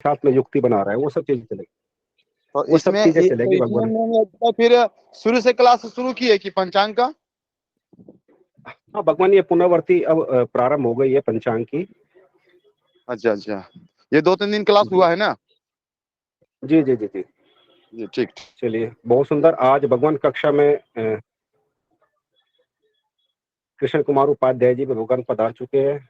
साथ में युक्ति बना रहा है, वो सब चीजें चलेगी, तो वो सब इसमें चीजें तो चलेगी इसमें भगवान। मैंने तो फिर शुरू से क्लास शुरू की है कि पंचांग का? हाँ भगवान, ये पुनरावर्ती अब प्रारंभ हो गई है पंचांग की। अच्छा अच्छा, ये 2-3 दिन क्लास जी हुआ है ना? जी जी जी जी। जी ठीक। चलिए, बहुत सुंदर। आज भगवान कक्षा में कृष्ण कुमार उपाध्याय जी भगवान पधार चुके हैं।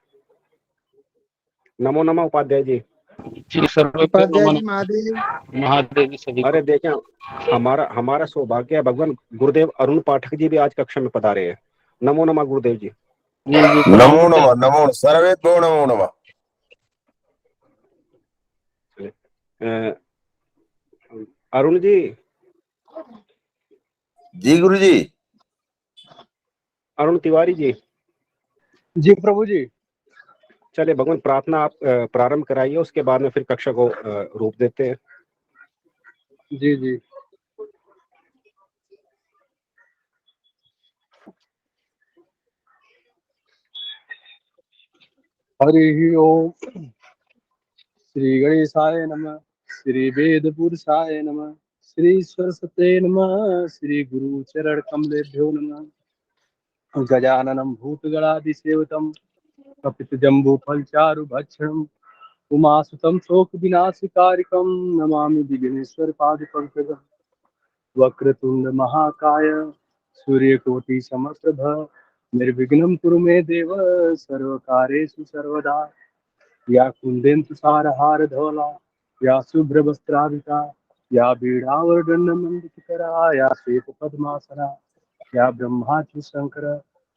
नमो नमः उपाध्याय जी। उपाध्याय जी महादेव। महादेव जी सभी को। अरे देखें, हमारा सौभाग्य है, भगवान गुरुदेव अरुण पाठक जी भी आज कक्षा में पधारे हैं। नमो नमः गुरुदेव जी। नमो नमः, नमो सर्वेभ्यो नमो नमः। अरुण जी। जी गुरु जी। अरुण तिवारी जी। जी प्रभु जी। चलिए भगवान, प्रार्थना आप प्रारंभ कराइए, उसके बाद में फिर कक्षा को रूप देते हैं। जी जी। हरि ओम। श्री गणेशाय नमः। श्री वेद पुरुषाय नमः। श्री सरस्वते नमः। श्री गुरु चरण कमलेभ्यो नमः। गजाननं भूतगणादिसेवितं कपितजम्बूफलचारु भक्षणम् उमासुतं शोकविनाशकारिकं नमामि विघ्नेश्वर पादपङ्कजम्। वक्रतुंड महाकाय सूर्यकोटि समप्रभ निर्विघ्नं कुरु मे देव सर्वकार्येषु सर्वदा। या कुंदेन्तु सारहार धवला या शुभ्रवस्त्राविता या बीड़ावरदण्डमण्डितकरा या श्वेतपद्मासना या ब्रह्माच्यु शंकर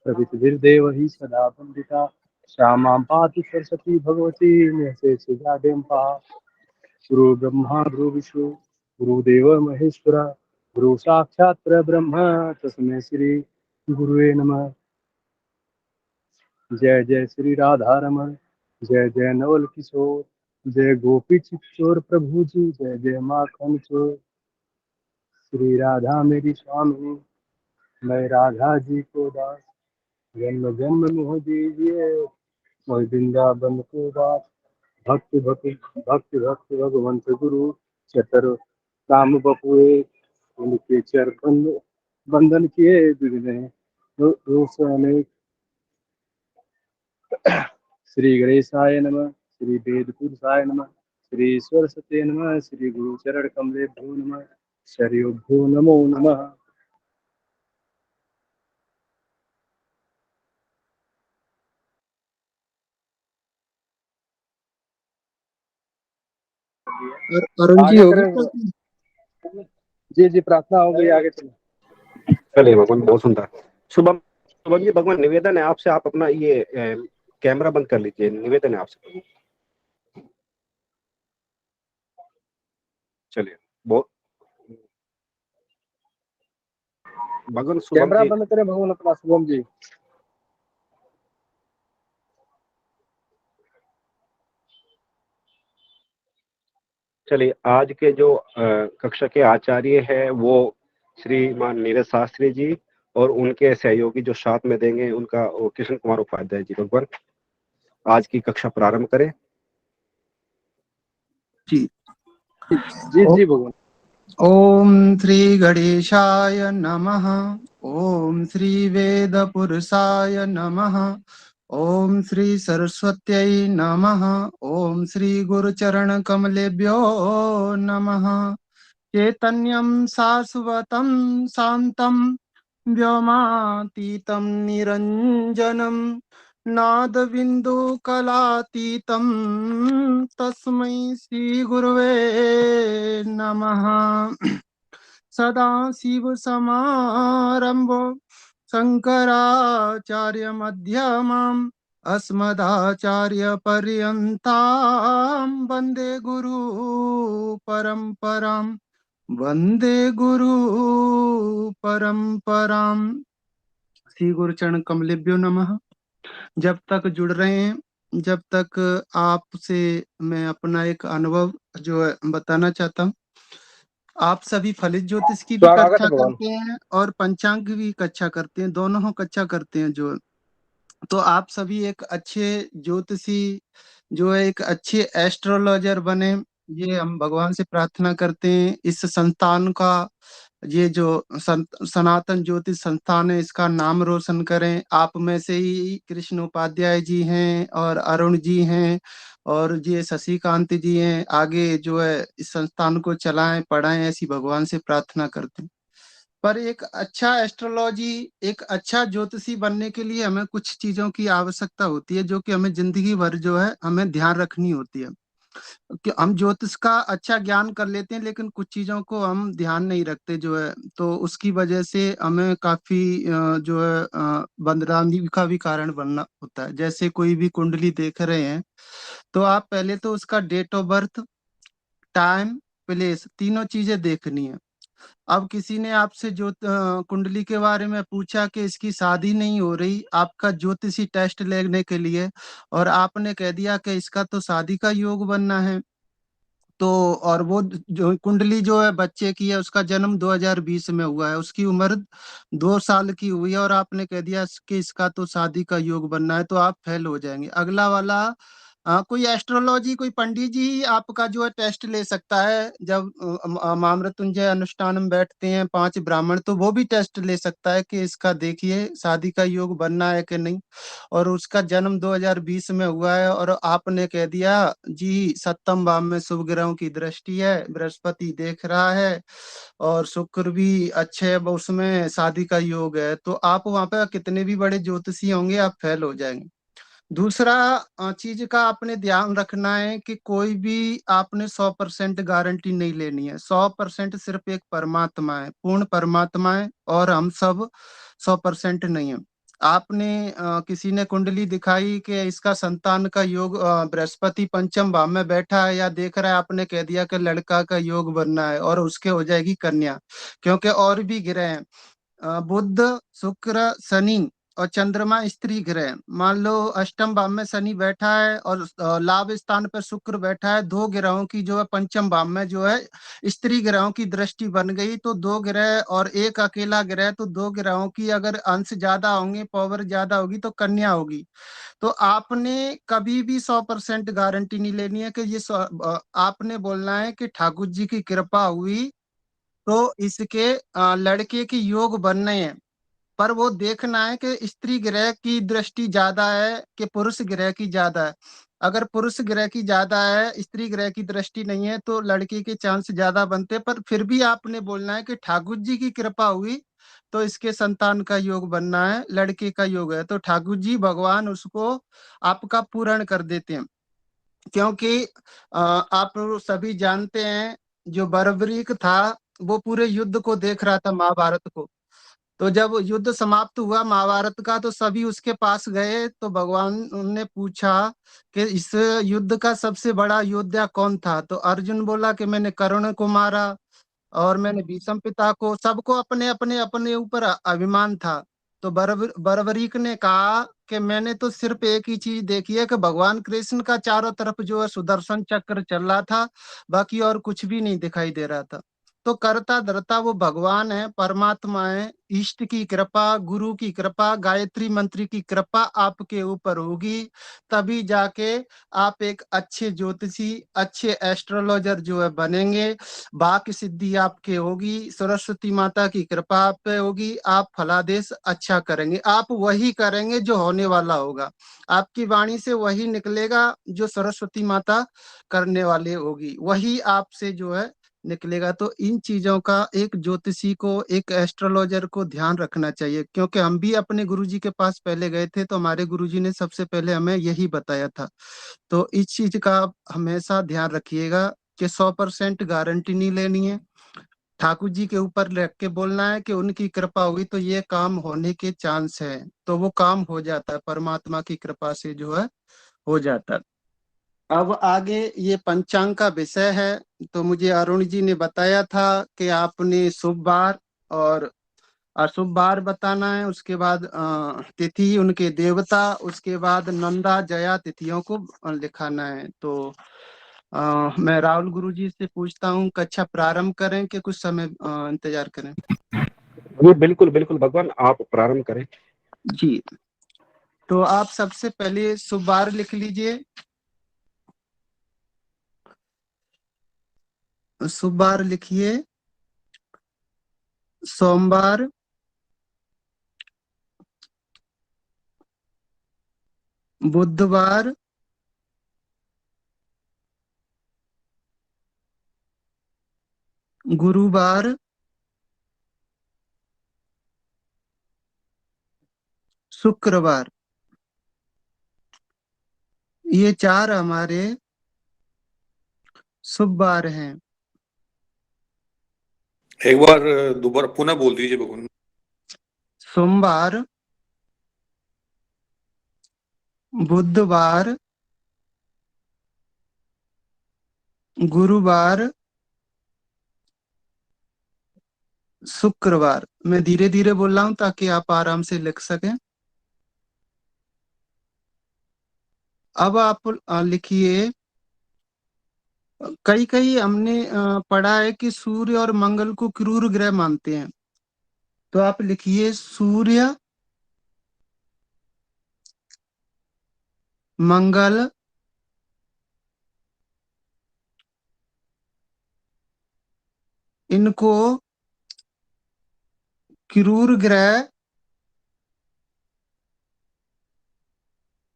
प्रभृतिर्देवैः सदा वन्दिता। श्यामां पातु सरस्वती भगवती निःशेषजाड्यम्पा। गुरु ब्रह्मा गुरु विष्णु गुरुदेव महेश्वर गुरु साक्षात् परब्रह्म तस्मै श्री गुरुवे नमः। जय जय श्री राधा रमण। जय जय नवल किशोर। जय गोपी चित्तौर प्रभु जी। जय जय माखन चोर। श्री राधा मेरी स्वामी, मैं राधा जी को दास। जन्म जन्म मोह दीजिए, मोह वृंदावन को दास। भक्ति भक्ति भक्ति भक्ति भगवंत गुरु चतर काम बपुए। उनके चरण बंधन किए बिगड़े दोष अनेक। श्री गणेशाय नमः। श्री वेद पुरुषाय नमः। श्री सरस्वते नमः। श्री गुरु चरण कमलेभ्यो नमः। शर्योभ्यो नमो नमः। अरुण जी आगे होगी करें। प्रार्थना? जी जी प्रार्थना हो गई, आगे चलो। चलिए भगवान, बहुत सुंदर। शुभम, शुभम जी भगवान निवेदन है आपसे, आप अपना ये कैमरा बंद कर लीजिए, निवेदन है आपसे। चलिए, बहुत भगवान शुभम कैमरा जी। बंद करें भगवान अपना, शुभम जी। चलिए, आज के जो कक्षा के आचार्य हैं वो श्रीमान नीरज शास्त्री जी, और उनके सहयोगी जो साथ में देंगे उनका वो कृष्ण कुमार उपाध्याय जी। भगवान आज की कक्षा प्रारंभ करें। जी जी जी भगवान। ओम श्री गणेशाय नमः। ओम श्री वेद पुरुषाय नमः। ओम श्री सरस्वत्यै नमः। ओम श्री गुरुचरण कमलेभ्यो नमः। चैतन्यं शाश्वतं शान्तं व्योमातीतं निरञ्जनं नादबिन्दु कलातीतं तस्मै श्री गुरुवे नमः। सदाशिव समारंभो शंकराचार्य मध्यमाम् अस्मदाचार्य पर्यन्तां वन्दे गुरु परम्पराम्। वंदे गुरु परंपराम। श्री गुरुचरण कमलेभ्यो नमः। जब तक जुड़ रहे हैं, जब तक आपसे मैं अपना एक अनुभव जो है बताना चाहता हूँ। आप सभी फलित ज्योतिष की भी स्वागत कक्षा है भगवान। करते हैं और पंचांग की भी कक्षा करते हैं, दोनों कक्षा करते हैं जो। तो आप सभी एक अच्छे ज्योतिषी जो है, एक अच्छे एस्ट्रोलॉजर बने ये हम भगवान से प्रार्थना करते हैं इस संस्थान का, ये जो सनातन ज्योति संस्थान है, इसका नाम रोशन करें। आप में से ही कृष्ण उपाध्याय जी हैं और अरुण जी हैं और ये शशिकांत जी हैं, आगे जो है इस संस्थान को चलाएं, पढ़ाएं, ऐसी भगवान से प्रार्थना करते हैं। पर एक अच्छा एस्ट्रोलॉजी, एक अच्छा ज्योतिषी बनने के लिए हमें कुछ चीजों की आवश्यकता होती है, जो कि हमें जिंदगी भर जो है हमें ध्यान रखनी होती है। कि हम ज्योतिष का अच्छा ज्ञान कर लेते हैं, लेकिन कुछ चीजों को हम ध्यान नहीं रखते जो है, तो उसकी वजह से हमें काफी जो है बदनामी का भी कारण बनना होता है। जैसे कोई भी कुंडली देख रहे हैं, तो आप पहले तो उसका date of birth, time, place, तीनों चीजें देखनी है। अब किसी ने आपसे जो कुंडली के बारे में पूछा कि इसकी शादी नहीं हो रही, आपका ज्योतिषी टेस्ट लेने के लिए, और आपने कह दिया कि इसका तो शादी का योग बनना है, तो और वो जो कुंडली जो है बच्चे की है, उसका जन्म 2020 में हुआ है, उसकी उम्र 2 साल की हुई है, और आपने कह दिया कि इसका तो शादी का योग बनना है, तो आप फेल हो जाएंगे। अगला वाला कोई एस्ट्रोलॉजी, कोई पंडित जी ही आपका जो है टेस्ट ले सकता है। जब महामृत्युंजय अनुष्ठान में बैठते हैं 5 ब्राह्मण, तो वो भी टेस्ट ले सकता है कि इसका देखिए शादी का योग बनना है कि नहीं, और उसका जन्म 2020 में हुआ है, और आपने कह दिया जी सप्तम भाव में शुभ ग्रहों की दृष्टि है, बृहस्पति देख रहा है और शुक्र भी अच्छे है, उसमें शादी का योग है, तो आप वहां पे कितने भी बड़े ज्योतिषी होंगे, आप फेल हो जाएंगे। दूसरा चीज का आपने ध्यान रखना है कि कोई भी आपने 100% गारंटी नहीं लेनी है। 100% सिर्फ एक परमात्मा है, पूर्ण परमात्मा है, और हम सब 100% नहीं है। आपने किसी ने कुंडली दिखाई कि इसका संतान का योग, बृहस्पति पंचम भाव में बैठा है या देख रहा है, आपने कह दिया कि लड़का का योग बनना है, और उसके हो जाएगी कन्या, क्योंकि और भी ग्रह हैं, बुध, शुक्र, शनि और चंद्रमा स्त्री ग्रह। मान लो अष्टम भाव में शनि बैठा है और लाभ स्थान पर शुक्र बैठा है, 2 ग्रहों की जो है पंचम भाव में जो है स्त्री ग्रहों की दृष्टि बन गई, तो 2 ग्रह और एक अकेला ग्रह, तो 2 ग्रहों की अगर अंश ज्यादा होंगे, पावर ज्यादा होगी, तो कन्या होगी। तो आपने कभी भी 100% गारंटी नहीं लेनी है कि ये आपने बोलना है कि ठाकुर जी की कृपा हुई तो इसके लड़के के योग बनने हैं। पर वो देखना है कि स्त्री ग्रह की दृष्टि ज्यादा है कि पुरुष ग्रह की ज्यादा है। अगर पुरुष ग्रह की ज्यादा है, स्त्री ग्रह की दृष्टि नहीं है, तो लड़के के चांस ज्यादा बनते। पर फिर भी आपने बोलना है कि ठाकुर जी की कृपा हुई तो इसके संतान का योग बनना है, लड़के का योग है, तो ठाकुर जी भगवान उसको आपका पूर्ण कर देते हैं। क्योंकि आप सभी जानते हैं, जो बर्बरीक था वो पूरे युद्ध को देख रहा था, महाभारत को। तो जब युद्ध समाप्त हुआ महाभारत का, तो सभी उसके पास गए, तो भगवान ने पूछा कि इस युद्ध का सबसे बड़ा योद्धा कौन था। तो अर्जुन बोला कि मैंने कर्ण को मारा और मैंने भीष्म पिता को, सबको अपने अपने अपने ऊपर अभिमान था। तो बर्बरीक ने कहा कि मैंने तो सिर्फ एक ही चीज देखी है कि भगवान कृष्ण का चारों तरफ जो है सुदर्शन चक्र चल रहा था, बाकी और कुछ भी नहीं दिखाई दे रहा था। तो करता धरता वो भगवान है, परमात्मा है, इष्ट की कृपा, गुरु की कृपा, गायत्री मंत्र की कृपा आपके ऊपर होगी, तभी जाके आप एक अच्छे ज्योतिषी, अच्छे एस्ट्रोलॉजर जो है बनेंगे। वाक्य सिद्धि आपके होगी, सरस्वती माता की कृपा आप पे होगी, आप फलादेश अच्छा करेंगे। आप वही करेंगे जो होने वाला होगा, आपकी वाणी से वही निकलेगा जो सरस्वती माता करने वाले होगी, वही आपसे जो है निकलेगा। तो इन चीजों का एक ज्योतिषी को, एक एस्ट्रोलॉजर को ध्यान रखना चाहिए, क्योंकि हम भी अपने गुरुजी के पास पहले गए थे, तो हमारे गुरुजी ने सबसे पहले हमें यही बताया था। तो इस चीज का आप हमेशा ध्यान रखिएगा कि 100% गारंटी नहीं लेनी है। ठाकुर जी के ऊपर रख के बोलना है कि उनकी कृपा हुई तो ये काम होने के चांस है, तो वो काम हो जाता है, परमात्मा की कृपा से जो है हो जाता है। अब आगे ये पंचांग का विषय है, तो मुझे अरुण जी ने बताया था कि आपने शुभ वार और अशुभ वार बताना है, उसके बाद तिथि, उनके देवता, उसके बाद नंदा जया तिथियों को लिखाना है। तो मैं राहुल गुरु जी से पूछता हूँ, कक्षा प्रारंभ करें कि कुछ समय इंतजार करें? जी बिल्कुल बिल्कुल भगवान, आप प्रारंभ करें। जी, तो आप सबसे पहले शुभ वार लिख लीजिए। शुभ बार लिखिए सोमवार, बुधवार, गुरुवार, शुक्रवार। ये 4 हमारे शुभ बार हैं। एक बार दोबारा पुनः बोल दीजिए भगवान। सोमवार, बुधवार, गुरुवार, शुक्रवार। मैं धीरे धीरे बोल रहा हूं ताकि आप आराम से लिख सकें। अब आप लिखिए, कई कई हमने पढ़ा है कि सूर्य और मंगल को क्रूर ग्रह मानते हैं, तो आप लिखिए सूर्य, मंगल, इनको क्रूर ग्रह,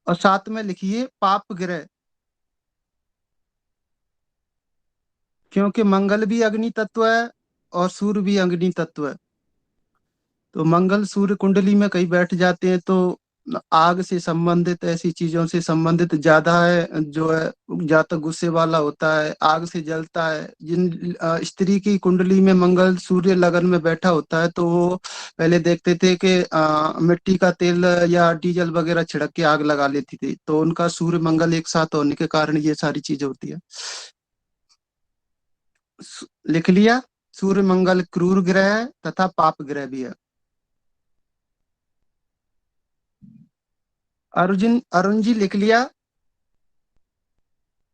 और साथ में लिखिए पाप ग्रह, क्योंकि मंगल भी अग्नि तत्व है और सूर्य भी अग्नि तत्व है। तो मंगल सूर्य कुंडली में कहीं बैठ जाते हैं तो आग से संबंधित, ऐसी चीजों से संबंधित ज्यादा है, जो है ज्यादा गुस्से वाला होता है, आग से जलता है। जिन स्त्री की कुंडली में मंगल सूर्य लगन में बैठा होता है तो वो पहले देखते थे कि मिट्टी का तेल या डीजल वगैरह छिड़क के आग लगा लेती थी, तो उनका सूर्य मंगल एक साथ होने के कारण ये सारी चीजें होती है। लिख लिया, सूर्य मंगल क्रूर ग्रह है तथा पाप ग्रह भी है। अरुण जी लिख लिया।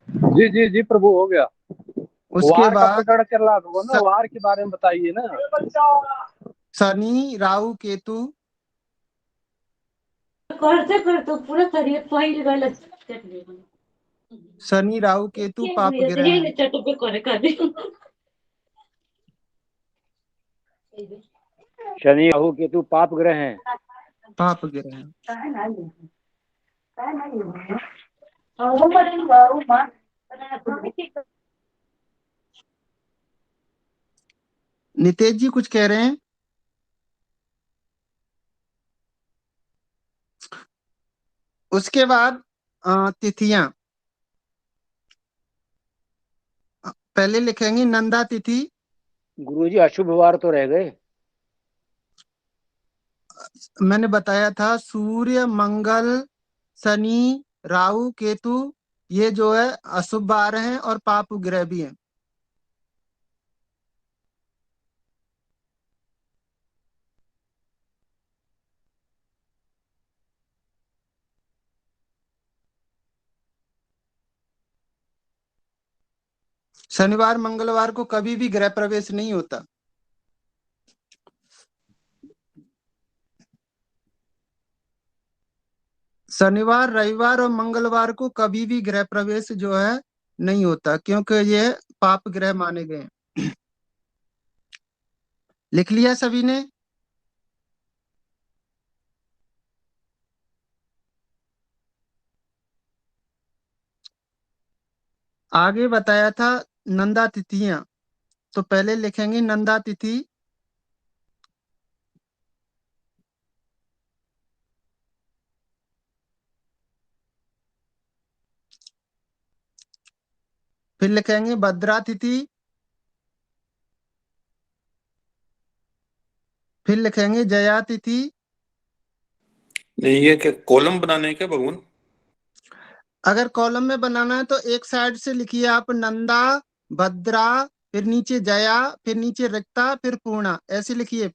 जी जी जी प्रभु, हो गया। उसके वार का बाद प्रकरण चल रहा था ना, वार के बारे में बताइए ना। शनि, राहु, केतु। करते करते पूरा शरीर पहिल गलत शनि, राहु, केतु पाप ग्रह हैं। चट पे करे कर शनि राहु केतु पाप ग्रह हैं। पाप ग्रह हैं। नितेश जी कुछ कह रहे हैं? उसके बाद तिथियां पहले लिखेंगे नंदा तिथि। गुरुजी अशुभ वार तो रह गए। मैंने बताया था सूर्य, मंगल, शनि, राहु, केतु, ये जो है अशुभ बार हैं और पाप ग्रह भी हैं। शनिवार मंगलवार को कभी भी गृह प्रवेश नहीं होता। शनिवार, रविवार और मंगलवार को कभी भी गृह प्रवेश जो है नहीं होता, क्योंकि ये पाप ग्रह माने गए हैं। लिख लिया सभी ने? आगे बताया था नंदा तिथियां, तो पहले लिखेंगे नंदा तिथि। फिर लिखेंगे भद्रा तिथि। फिर लिखेंगे जया तिथि। नहीं, ये क्या कॉलम बनाने हैं क्या भगवान? अगर कॉलम में बनाना है तो एक साइड से लिखिए आप नंदा, भद्रा, फिर नीचे जया, फिर नीचे रिक्ता, फिर पूर्णा, ऐसे लिखिए।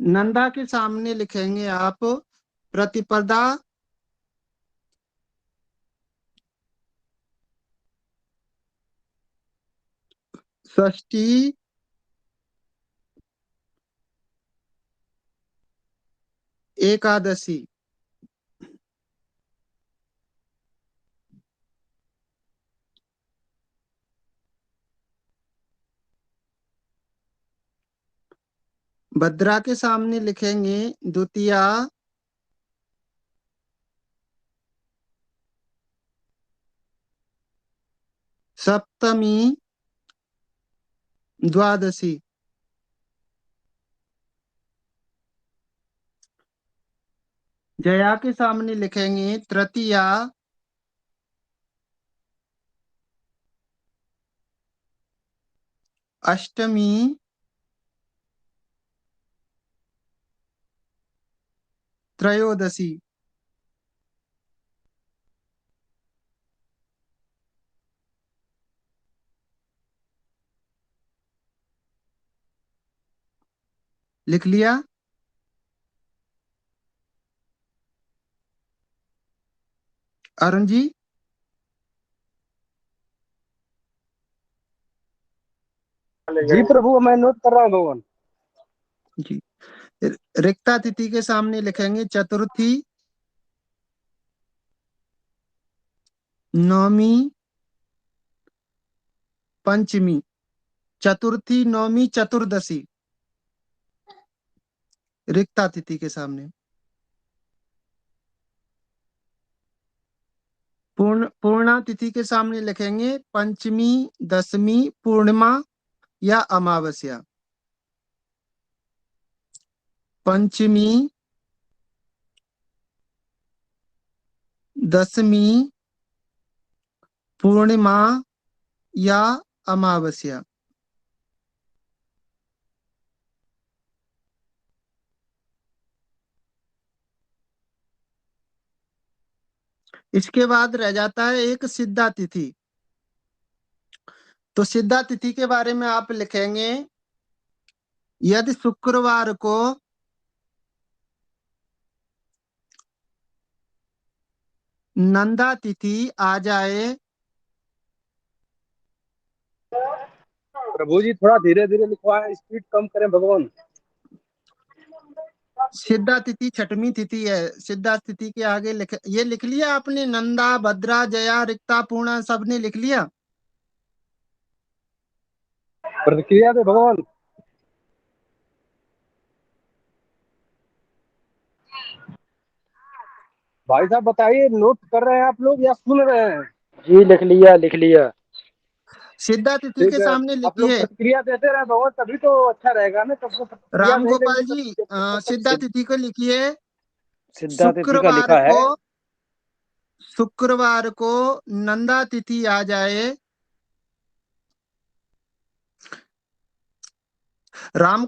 नंदा के सामने लिखेंगे आप प्रतिपदा, षष्ठी, एकादशी। भद्रा के सामने लिखेंगे द्वितीया, सप्तमी, द्वादशी। जया के सामने लिखेंगे तृतीया, अष्टमी, त्रयोदशी। लिख लिया? अरुण जी? जी प्रभु, मैं नोट कर रहा हूँ भगवान जी। रिक्ता तिथि के सामने लिखेंगे चतुर्थी, नौमी, पंचमी। चतुर्थी, नौमी, चतुर्दशी रिक्ता तिथि के सामने। पूर्णा तिथि के सामने लिखेंगे पंचमी, दशमी, पूर्णिमा या अमावस्या। पंचमी, दशमी, पूर्णिमा या अमावस्या। इसके बाद रह जाता है एक सिद्धा तिथि। तो सिद्धा तिथि के बारे में आप लिखेंगे यदि शुक्रवार को नंदा तिथि आ जाए। प्रभु जी, थोड़ा धीरे धीरे लिखवाएं, स्पीड कम करें भगवान। सिद्धा तिथि छठवीं तिथि है। सिद्धा तिथि के आगे ये लिख लिया आपने? नंदा, भद्रा, जया, रिक्ता, पूर्णा सबने लिख लिया? प्रतिक्रिया दे भगवान। भाई साहब बताइए, नोट कर रहे हैं आप लोग या सुन रहे हैं? जी लिख लिया, लिख लिया। सिद्धा तिथि ठीक के है, सामने आप लोग लिखिए। प्रतिक्रिया देते रहे भगवान, तभी तो अच्छा रहेगा ना। तब प्रतिक्रिया राम नहीं गोपाल देंगे जी, तो सिद्धा तिथि को लिखिए। सिद्धा तिथि का लिखा है। शुक्रवार को नंदा तिथि आ जाए। राम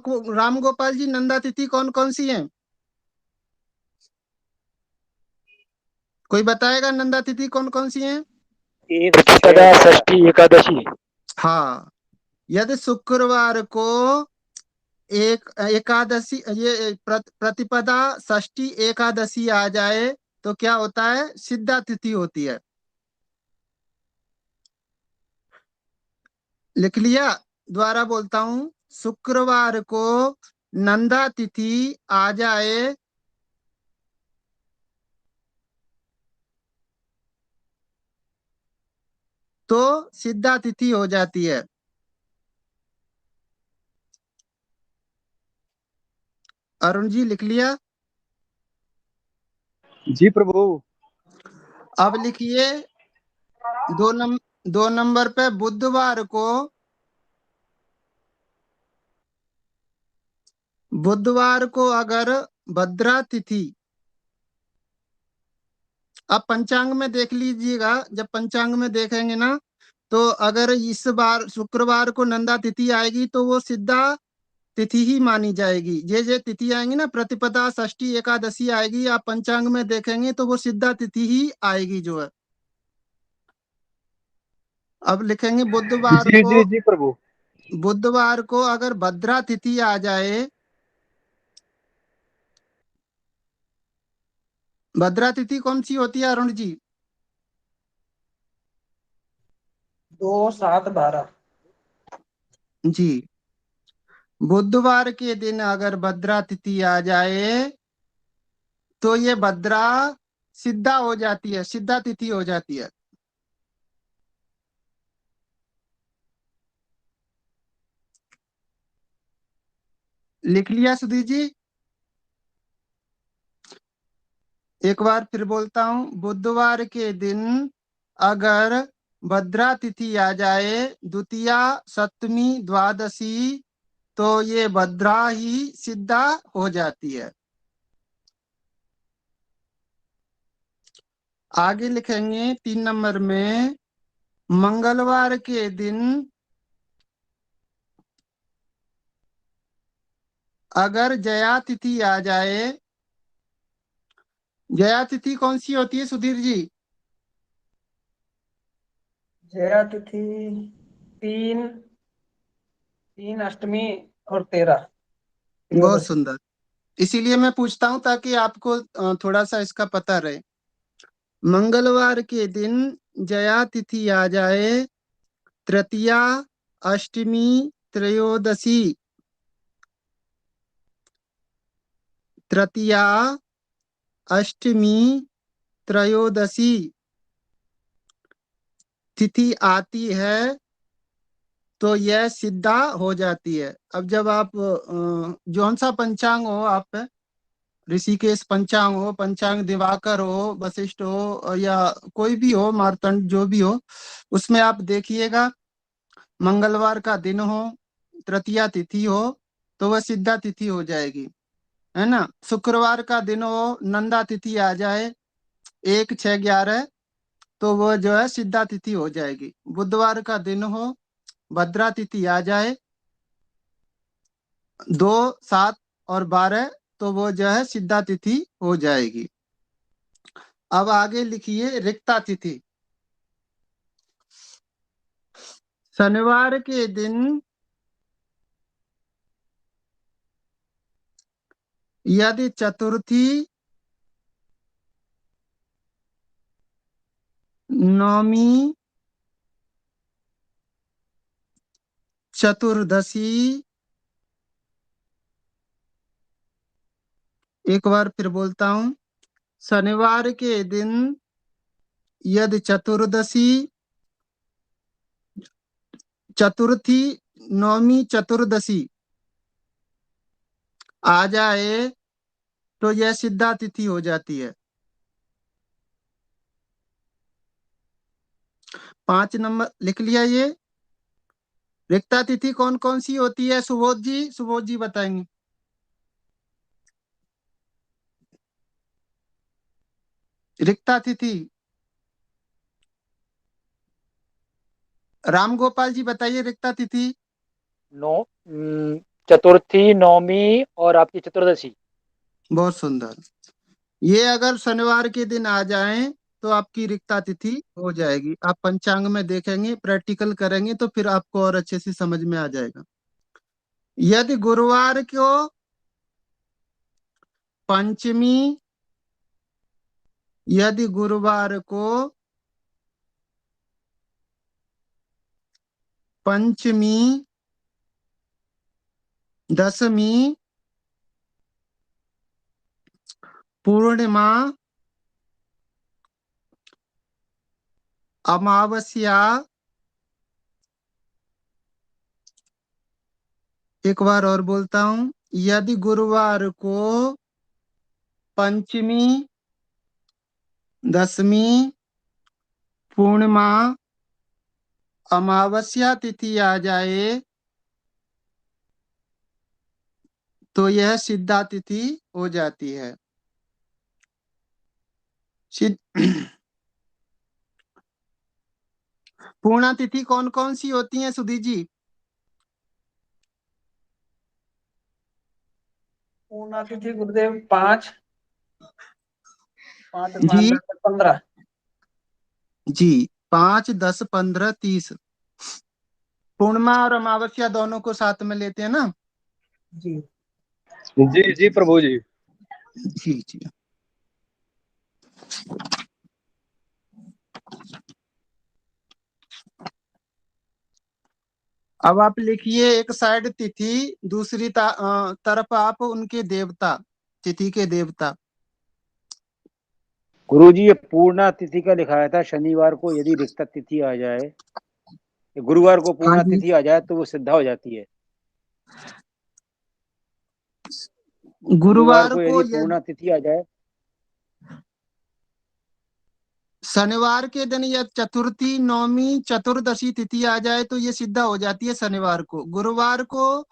गोपाल जी, नंदा तिथि कौन कौन सी है? कोई बताएगा नंदा तिथि कौन कौन सी है? प्रतिपदा, षष्ठी, एकादशी। हाँ, यदि शुक्रवार को एकादशी, ये प्रतिपदा, षष्ठी, एकादशी आ जाए तो क्या होता है? सिद्धा तिथि होती है। लिख लिया? द्वारा बोलता हूं, शुक्रवार को नंदा तिथि आ जाए तो सिद्धा तिथि हो जाती है। अरुण जी लिख लिया? जी प्रभु। अब लिखिए दो नंबर पे बुधवार को अगर भद्रा तिथि, अब पंचांग में देख लीजिएगा, जब पंचांग में देखेंगे ना तो अगर इस बार शुक्रवार को नंदा तिथि आएगी तो वो सिद्धा तिथि ही मानी जाएगी। ये तिथि आएंगी ना, प्रतिपदा, षष्ठी, एकादशी आएगी, आप पंचांग में देखेंगे तो वो सिद्धा तिथि ही आएगी जो है। अब लिखेंगे बुधवार जी को। जी जी प्रभु। बुधवार को अगर भद्रा तिथि आ जाए, भद्रा तिथि कौन सी होती है अरुण जी? 2/7/12। जी, बुधवार के दिन अगर भद्रा तिथि आ जाए तो ये भद्रा सिद्धा हो जाती है, सिद्धा तिथि हो जाती है। लिख लिया सुधीर जी? एक बार फिर बोलता हूं, बुधवार के दिन अगर भद्रा तिथि आ जाए, द्वितीया, सप्तमी, द्वादशी, तो ये भद्रा ही सिद्धा हो जाती है। आगे लिखेंगे 3 नंबर में, मंगलवार के दिन अगर जया तिथि आ जाए, जया तिथि कौन सी होती है सुधीर जी? जया तिथि 3 अष्टमी और 13 बहुत सुंदर। इसीलिए मैं पूछता हूं ताकि आपको थोड़ा सा इसका पता रहे। मंगलवार के दिन जया तिथि आ जाए, तृतीया, अष्टमी, त्रयोदशी, तृतीया, अष्टमी, त्रयोदशी तिथि आती है तो यह सिद्धा हो जाती है। अब जब आप जौन सा पंचांग हो, आप ऋषिकेश पंचांग हो, पंचांग दिवाकर हो, वशिष्ठ हो, या कोई भी हो, मार्तंड जो भी हो, उसमें आप देखिएगा मंगलवार का दिन हो, तृतीया तिथि हो, तो वह सिद्धा तिथि हो जाएगी, है ना। शुक्रवार का दिन हो, नंदा तिथि आ जाए 1, 6, 11, तो वह जो है सिद्धा तिथि हो जाएगी। बुधवार का दिन हो, भद्रा तिथि आ जाए 2, 7 और 12, तो वो जो है सिद्धा तिथि हो जाएगी। अब आगे लिखिए रिक्ता तिथि। शनिवार के दिन यदि चतुर्थी, नवमी, चतुर्दशी, एक बार फिर बोलता हूं, शनिवार के दिन यदि चतुर्दशी, चतुर्थी, नवमी, चतुर्दशी आ जाए तो यह सिद्धा तिथि हो जाती है। 5 नंबर लिख लिया ये। रिक्ता तिथि कौन कौन सी होती है सुबोध जी? सुबोध जी बताएंगे। रिक्ता तिथि राम गोपाल जी बताइए, रिक्ता तिथि। चतुर्थी, नवमी और आपकी चतुर्दशी। बहुत सुंदर। ये अगर शनिवार के दिन आ जाएं तो आपकी रिक्ता तिथि हो जाएगी। आप पंचांग में देखेंगे, प्रैक्टिकल करेंगे तो फिर आपको और अच्छे से समझ में आ जाएगा। यदि गुरुवार को पंचमी, यदि गुरुवार को पंचमी, दशमी, पूर्णिमा, अमावस्या, एक बार और बोलता हूं, यदि गुरुवार को पंचमी, दशमी, पूर्णिमा, अमावस्या तिथि आ जाए तो यह सिद्धा तिथि हो जाती है। पूर्णा तिथि कौन कौन सी होती है सुधीर जी? पूर्णा तिथि गुरुदेव 5, 5, जी 10, 15 जी 5, 10, 15, 30। पूर्णिमा और अमावस्या दोनों को साथ में लेते हैं ना? जी जी जी प्रभु जी। जी जी। अब आप लिखिए एक साइड तिथि, दूसरी तरफ आप उनके देवता, तिथि के देवता। गुरुजी ये पूर्णा तिथि का लिखाया था शनिवार को यदि रिक्त तिथि आ जाए, गुरुवार को हाँ पूर्णा जी, तिथि आ जाए तो वो सिद्धा हो जाती है। गुरुवार गुरुवार को को यदि पूर्णा तिथि आ जाए, शनिवार के दिन या चतुर्थी, नौमी, चतुर्दशी तिथि आ जाए तो ये सिद्धा हो जाती है शनिवार को। गुरुवार को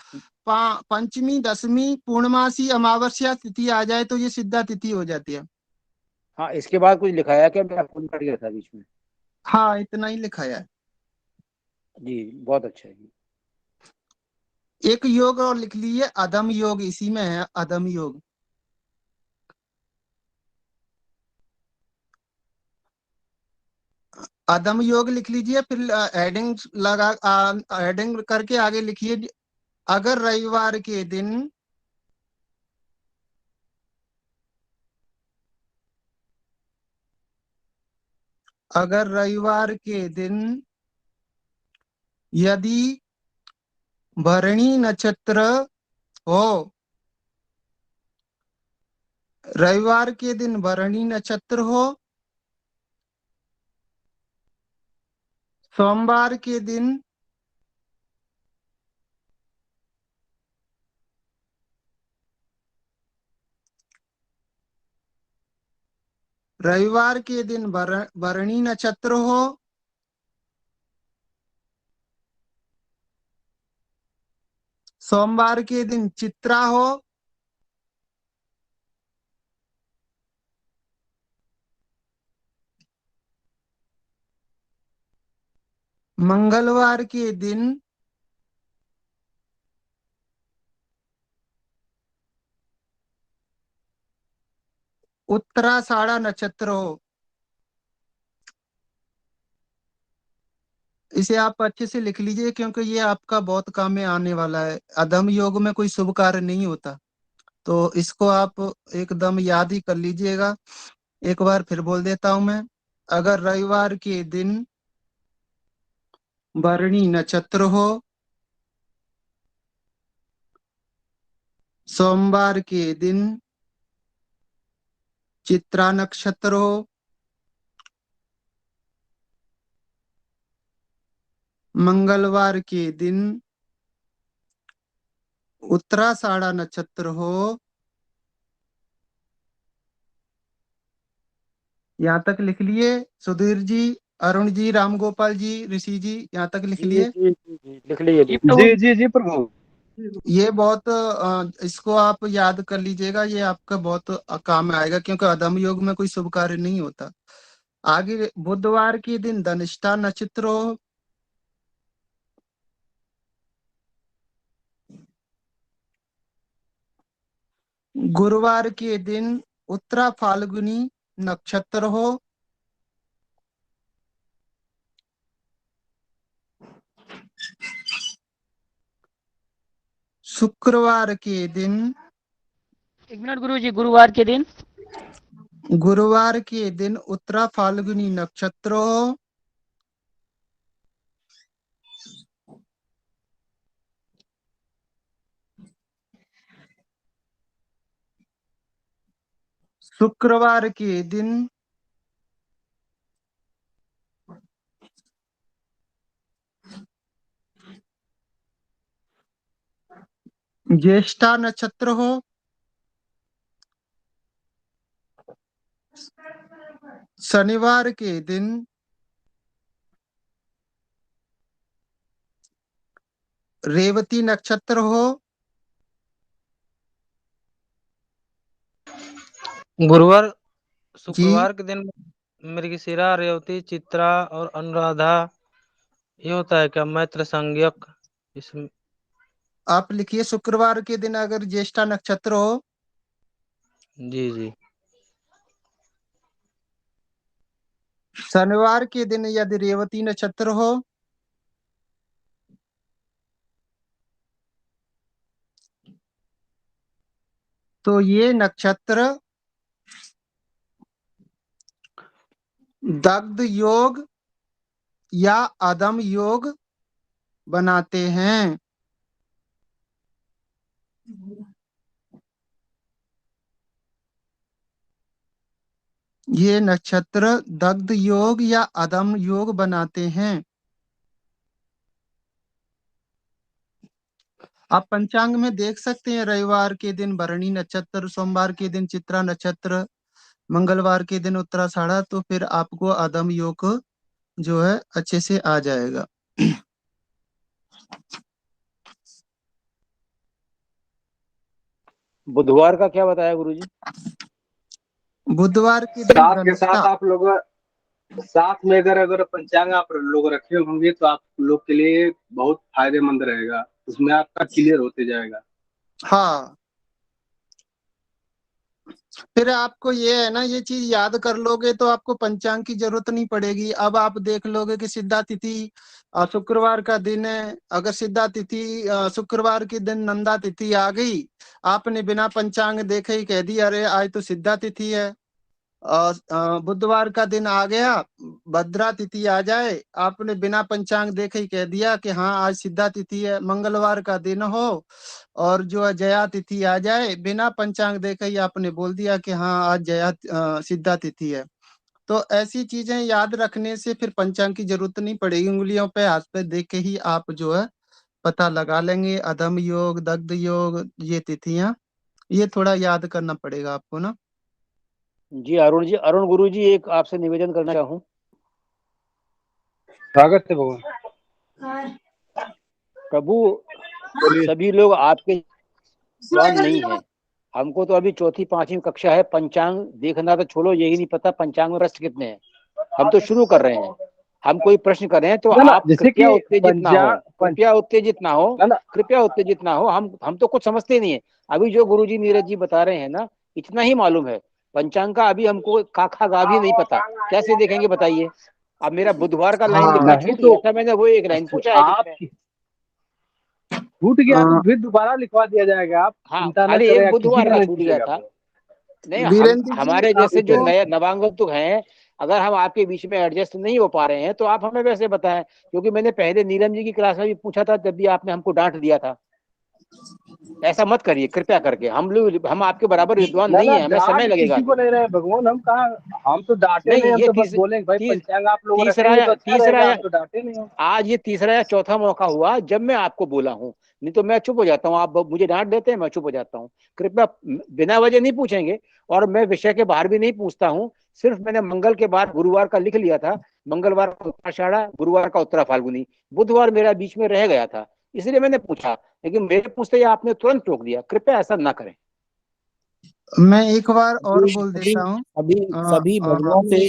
पंचमी, दशमी, पूर्णमासी, अमावस्या तिथि आ जाए तो ये सिद्धा तिथि हो जाती है। हाँ इसके बाद कुछ लिखाया क्या? मैं फोन कर गया था बीच में। हाँ, इतना ही लिखाया है। जी बहुत अच्छा है जी। एक योग और लिख लीजिए, अधम योग, इसी में है अधम योग। अधम योग लिख लीजिए, फिर हेडिंग लगा, हेडिंग करके आगे लिखिए, अगर रविवार के दिन यदि भरणी नक्षत्र हो, रविवार के दिन भरणी नक्षत्र हो, सोमवार के दिन भरणी नक्षत्र हो, सोमवार के दिन चित्रा हो, मंगलवार के दिन उत्तराषाढ़ा नक्षत्र हो। इसे आप अच्छे से लिख लीजिए, क्योंकि ये आपका बहुत काम में आने वाला है। अधम योग में कोई शुभ कार्य नहीं होता, तो इसको आप एकदम याद ही कर लीजिएगा। एक बार फिर बोल देता हूं मैं, अगर रविवार के दिन भरणी नक्षत्र हो, सोमवार के दिन चित्रा नक्षत्र हो, मंगलवार के दिन उत्तराषाढ़ा नक्षत्र हो, यहाँ तक लिख लिए सुधीर जी, अरुण जी, रामगोपाल जी, ऋषि जी, यहाँ तक लिख जी लिए। जी जी लिख लीजिए जी। जी प्रभु। ये बहुत इसको आप याद कर लीजिएगा, ये आपका बहुत काम में आएगा, क्योंकि अधम योग में कोई शुभ कार्य नहीं होता। आगे बुधवार के दिन धनिष्ठा नक्षत्र हो, गुरुवार के दिन उत्तरा फाल्गुनी नक्षत्र हो, शुक्रवार के दिन, एक मिनट गुरुजी, गुरुवार के दिन उत्तरा फाल्गुनी नक्षत्र हो, शुक्रवार के दिन ज्येष्ठा नक्षत्र हो, शनिवार के दिन रेवती नक्षत्र हो, गुरुवार जी शुक्रवार के दिन मृगशिरा, रेवती, चित्रा और अनुराधा ये होता है क्या मैत्र संज्ञक? इसमें आप लिखिए, शुक्रवार के दिन अगर ज्येष्ठा नक्षत्र हो, जी जी शनिवार के दिन यदि रेवती नक्षत्र हो, तो ये नक्षत्र दग्ध योग या अधम योग बनाते हैं। ये नक्षत्र दग्ध योग या अदम योग बनाते हैं। आप पंचांग में देख सकते हैं, रविवार के दिन भरणी नक्षत्र, सोमवार के दिन चित्रा नक्षत्र, मंगलवार के दिन उत्तराषाढ़ा, तो फिर आपको अदम योग जो है अच्छे से आ जाएगा। बुधवार का क्या बताया गुरुजी? बुधवार के दिन साथ के धनिष्ठा। साथ आप लोग साथ में अगर पंचांग आप लोग रखे होंगे तो आप लोग के लिए बहुत फायदेमंद रहेगा, उसमें आपका क्लियर होते जाएगा। हाँ, फिर आपको ये है ना, ये चीज याद कर लोगे तो आपको पंचांग की जरूरत नहीं पड़ेगी। अब आप देख लोगे कि सिद्धा तिथि शुक्रवार का दिन है, अगर सिद्धा तिथि शुक्रवार के दिन नंदा तिथि आ गई, आपने बिना पंचांग देखे ही कह दिया अरे आज तो सिद्धा तिथि है। बुधवार का दिन आ गया, भद्रा तिथि आ जाए, आपने बिना पंचांग देखे ही कह दिया कि हाँ आज सिद्धा तिथि है। मंगलवार का दिन हो और जो है जया तिथि आ जाए, बिना पंचांग देखे ही आपने बोल दिया कि हाँ आज जया सिद्धा तिथि है। तो ऐसी चीजें याद रखने से फिर पंचांग की जरूरत नहीं पड़ेगी, उंगलियों पे हाथ पे देख के ही आप जो है पता लगा लेंगे। अधम योग, दग्ध योग, ये तिथियां, ये थोड़ा याद करना पड़ेगा आपको ना। जी अरुण गुरु जी, एक आपसे निवेदन करना चाहूँ। स्वागत है भगवान। प्रभु, सभी लोग आपके जवान नहीं है। हमको तो अभी 4वीं-5वीं कक्षा है, पंचांग देखना तो छोड़ो, यही नहीं पता पंचांग में प्रश्न कितने हैं। हम तो शुरू कर रहे हैं, हम कोई प्रश्न कर रहे हैं तो आप कृपया उत्तेजित ना हो, कृपया उत्तेजित ना हो, कृपया उत्तेजित ना हो। हम तो कुछ समझते नहीं है। अभी जो गुरुजी नीरज जी बता रहे हैं ना, इतना ही मालूम है। पंचांग का अभी हमको काखा गा भी नहीं पता, कैसे देखेंगे बताइए। अब मेरा बुधवार का लाइन लिखना छूट गया था, मैंने वो एक लाइन पूछा है। छूट गया तो फिर दोबारा लिखवा दिया जाएगा। आप चिंता न खाली करें, एक बुधवार का छूट गया था। नहीं, हमारे जैसे जो नए नवागंतुक हैं, अगर हम आपके बीच में एडजस्ट नहीं हो पा रहे हैं तो आप हमें वैसे बताएं, क्योंकि मैंने पहले नीलम जी की क्लास में भी पूछा था, जब भी आपने हमको डांट दिया था। ऐसा मत करिए कृपया करके, हम आपके बराबर विद्वान नहीं है, हमें समय लगेगा। किसी को नहीं रहे भगवान, हम कहा, हम तो डांटे नहीं, हम तो बस बोलेंगे भाई पंचांग आप लोग रखेंगे तो अच्छा रहेगा, हम तो डांटे नहीं। आज ये तीसरा या चौथा मौका हुआ जब मैं आपको बोला हूँ, नहीं तो मैं चुप हो जाता हूँ। आप मुझे डांट देते हैं, मैं चुप हो जाता हूँ। कृपया बिना वजह नहीं पूछेंगे, और मैं विषय के बाहर भी नहीं पूछता हूँ। सिर्फ मैंने मंगल के बाद गुरुवार का लिख लिया था, मंगलवार का उत्तराषाढ़ा, गुरुवार का उत्तरा फाल्गुनी, बुधवार मेरा बीच में रह गया था, इसलिए मैंने पूछा, लेकिन मेरे पूछते ही आपने तुरंत टोक दिया। कृपया ऐसा ना करें। मैं एक बार और बोल देता हूँ। सभी भगवान से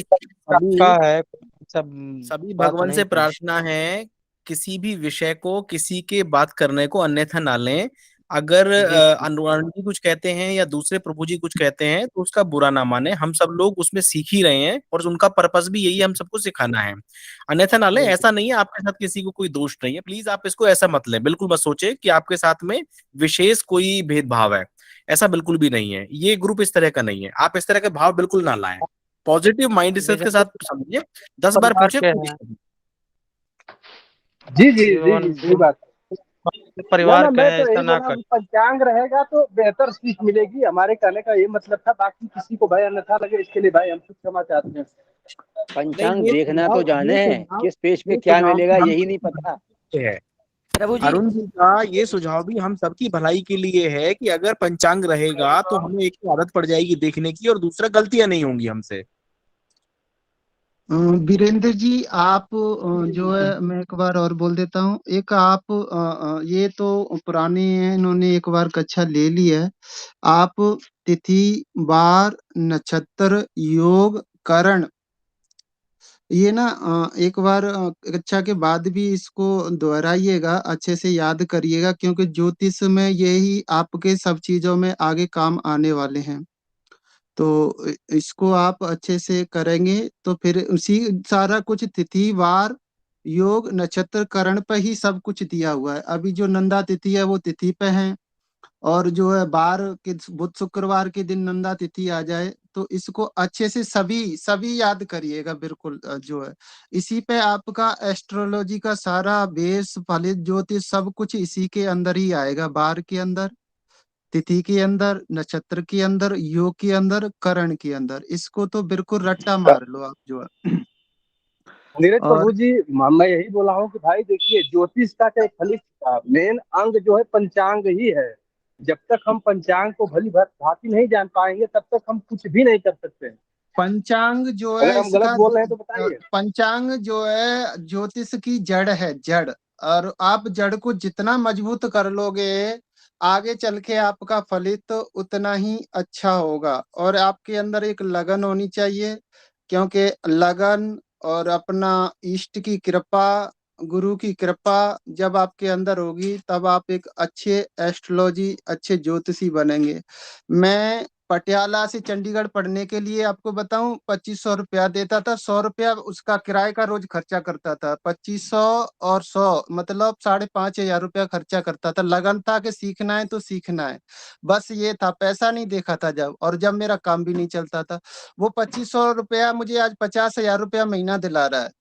सभी भगवान से प्रार्थना है, किसी भी विषय को, किसी के बात करने को अन्यथा ना लें। अगर अनुराग जी कुछ कहते हैं या दूसरे प्रभु जी कुछ कहते हैं तो उसका बुरा ना माने। हम सब लोग उसमें सीख ही रहे हैं और उनका पर्पस भी यही है, हम सबको सिखाना है, अन्यथा ना लें। ऐसा नहीं है आपके साथ किसी को कोई दोष नहीं है, प्लीज आप इसको ऐसा मत लें। बिल्कुल मत सोचे कि आपके साथ में विशेष कोई भेदभाव है, ऐसा बिल्कुल भी नहीं है। ये ग्रुप इस तरह का नहीं है, आप इस तरह के भाव बिल्कुल ना लाएं। पॉजिटिव माइंड सेट के साथ समझिए, 10 बार पूछे। जी जी जी, सही बात। परिवार मैं तो यही बोला, पंचांग रहेगा तो बेहतर सीख मिलेगी, हमारे कहने का ये मतलब था। बाकी किसी को भाई अन्यथा लगे, इसके लिए भाई हम कुछ क्षमा चाहते हैं। पंचांग देखना तो जाने हैं, किस पेज पे क्या मिलेगा यही नहीं पता है। अरुण जी का ये सुझाव भी हम सबकी भलाई के लिए है कि अगर पंचांग रहेगा तो हमें एक आदत पड़ जाएगी देखने की, और दूसरा गलतियां नहीं होंगी हमसे। वीरेंद्र जी, आप जो है, मैं एक बार और बोल देता हूँ। एक आप ये तो पुराने हैं, इन्होंने एक बार कक्षा ले ली है। आप तिथि, वार, नक्षत्र, योग, करण, ये ना एक बार कक्षा के बाद भी इसको दोहराइएगा, अच्छे से याद करिएगा, क्योंकि ज्योतिष में यही आपके सब चीजों में आगे काम आने वाले हैं। तो इसको आप अच्छे से करेंगे तो फिर उसी सारा कुछ तिथि, वार, योग, नक्षत्र, करण पे ही सब कुछ दिया हुआ है। अभी जो नंदा तिथि है वो तिथि पे है, और जो है बार के बुध शुक्रवार के दिन नंदा तिथि आ जाए तो इसको अच्छे से सभी याद करिएगा। बिल्कुल जो है इसी पे आपका एस्ट्रोलॉजी का सारा बेस, फलित ज्योतिष सब कुछ इसी के अंदर ही आएगा, बार के अंदर। तिथि के अंदर, नक्षत्र के अंदर, योग के अंदर, करण के अंदर। इसको तो बिल्कुल रट्टा मार लो आप जो है। नीरज और प्रभु जी, मैं यही बोला हूँ कि भाई देखिए, ज्योतिष का चाहे फलित का मेन अंग जो है पंचांग ही है। जब तक हम पंचांग को भली भांति नहीं जान पाएंगे तब तक हम कुछ भी नहीं कर सकते। पंचांग जो अगर है हम गलत इसका, बोल रहे हैं तो बताइए। पंचांग जो है ज्योतिष की जड़ है, जड़। और आप जड़ को जितना मजबूत कर लोगे, आगे चल के आपका फलित उतना ही अच्छा होगा। और आपके अंदर एक लगन होनी चाहिए, क्योंकि लगन और अपना इष्ट की कृपा, गुरु की कृपा जब आपके अंदर होगी, तब आप एक अच्छे एस्ट्रोलॉजी, अच्छे ज्योतिषी बनेंगे। मैं पटियाला से चंडीगढ़ पढ़ने के लिए आपको बताऊं 2500 रुपया देता था। 100 रुपया उसका किराए का रोज खर्चा करता था। 2500 और 100 मतलब 5,500 रुपया खर्चा करता था। लगन था कि सीखना है तो सीखना है, बस ये था। पैसा नहीं देखा था जब, और जब मेरा काम भी नहीं चलता था। वो 2500 रुपया मुझे आज 50,000 रुपया महीना दिला रहा है।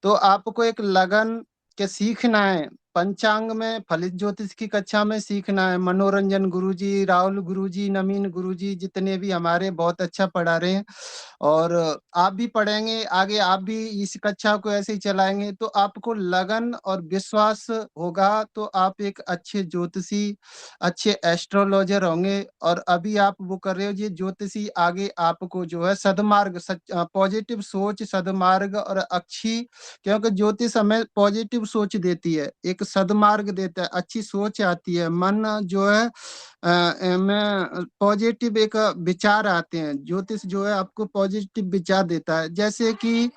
तो आपको एक लगन के सीखना है। पंचांग में फलित ज्योतिष की कक्षा में सीखना है। मनोरंजन गुरुजी, राहुल गुरुजी, नवीन गुरुजी, जितने भी हमारे बहुत अच्छा पढ़ा रहे हैं। और आप भी पढ़ेंगे आगे, आप भी इस कक्षा को ऐसे ही चलाएंगे तो आपको लगन और विश्वास होगा, तो आप एक अच्छे ज्योतिषी, अच्छे एस्ट्रोलॉजर होंगे। और अभी आप वो कर रहे हो ये ज्योतिषी, आगे आपको जो है सदमार्ग, पॉजिटिव सोच, सदमार्ग और अच्छी, क्योंकि ज्योतिष हमें पॉजिटिव सोच देती है, एक सदमार्ग देता है, अच्छी सोच आती है। मन जो है में पॉजिटिव एक विचार आते हैं। ज्योतिष जो है आपको पॉजिटिव विचार देता है। जैसे कि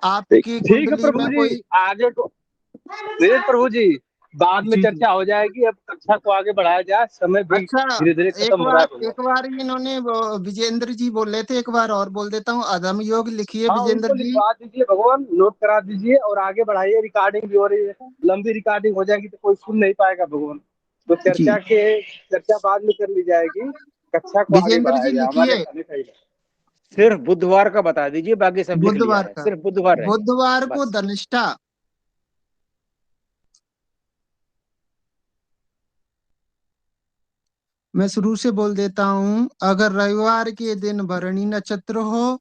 आपकी ठीक है कुंडली प्रभु में जी, कोई, आगे को नीरज प्रभु जी बाद में जी जी, चर्चा हो जाएगी। अब कक्षा को आगे बढ़ाया जाए, समय भी अच्छा, धीरे धीरे खत्म हो रहा है भगवान। एक बार इन्होंने विजेंद्र जी बोल रहे थे, एक बार और बोल देता हूँ। अधम योग लिखिए हाँ, विजेंद्र उनको जी। लिखवा दीजिए भगवान, नोट करा दीजिए और आगे बढ़ाइए। रिकॉर्डिंग भी हो रही है, लंबी रिकॉर्डिंग हो जाएगी तो कोई सुन नहीं पाएगा भगवान। तो जी, चर्चा बाद में कर ली जाएगी, कक्षा को आगे विजेंद्र बढ़ाया जी जाए। हमारे लिखिए। खाने का ही है। सिर्फ बुधवार का बता दीजिए, बाकी सब लिख लिया बुधवार है, का, सिर्फ बुधवार रह गया बुधवार को बस। धनिष्ठा। मैं शुरू से बोल देता हूँ। अगर रविवार के दिन भरणी नक्षत्र हो,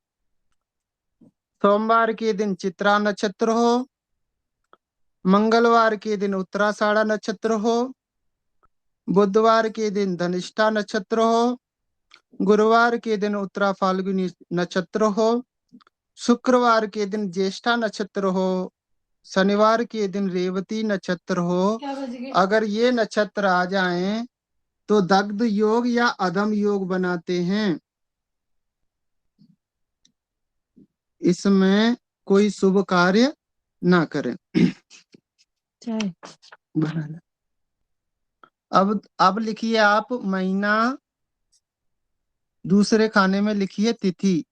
सोमवार के दिन चित्रा नक्षत्र हो, मंगलवार के दिन उत्तराषाढ़ा नक्षत्र हो, बुधवार के दिन धनिष्ठा नक्षत्र हो, गुरुवार के दिन उत्तरा फाल्गुनी नक्षत्र हो, शुक्रवार के दिन ज्येष्ठा नक्षत्र हो, शनिवार के दिन रेवती नक्षत्र हो, अगर ये नक्षत्र आ जाएं तो दग्ध योग या अधम योग बनाते हैं। इसमें कोई शुभ कार्य ना करें। अब लिखिए आप महीना, दूसरे खाने में लिखिए तिथि,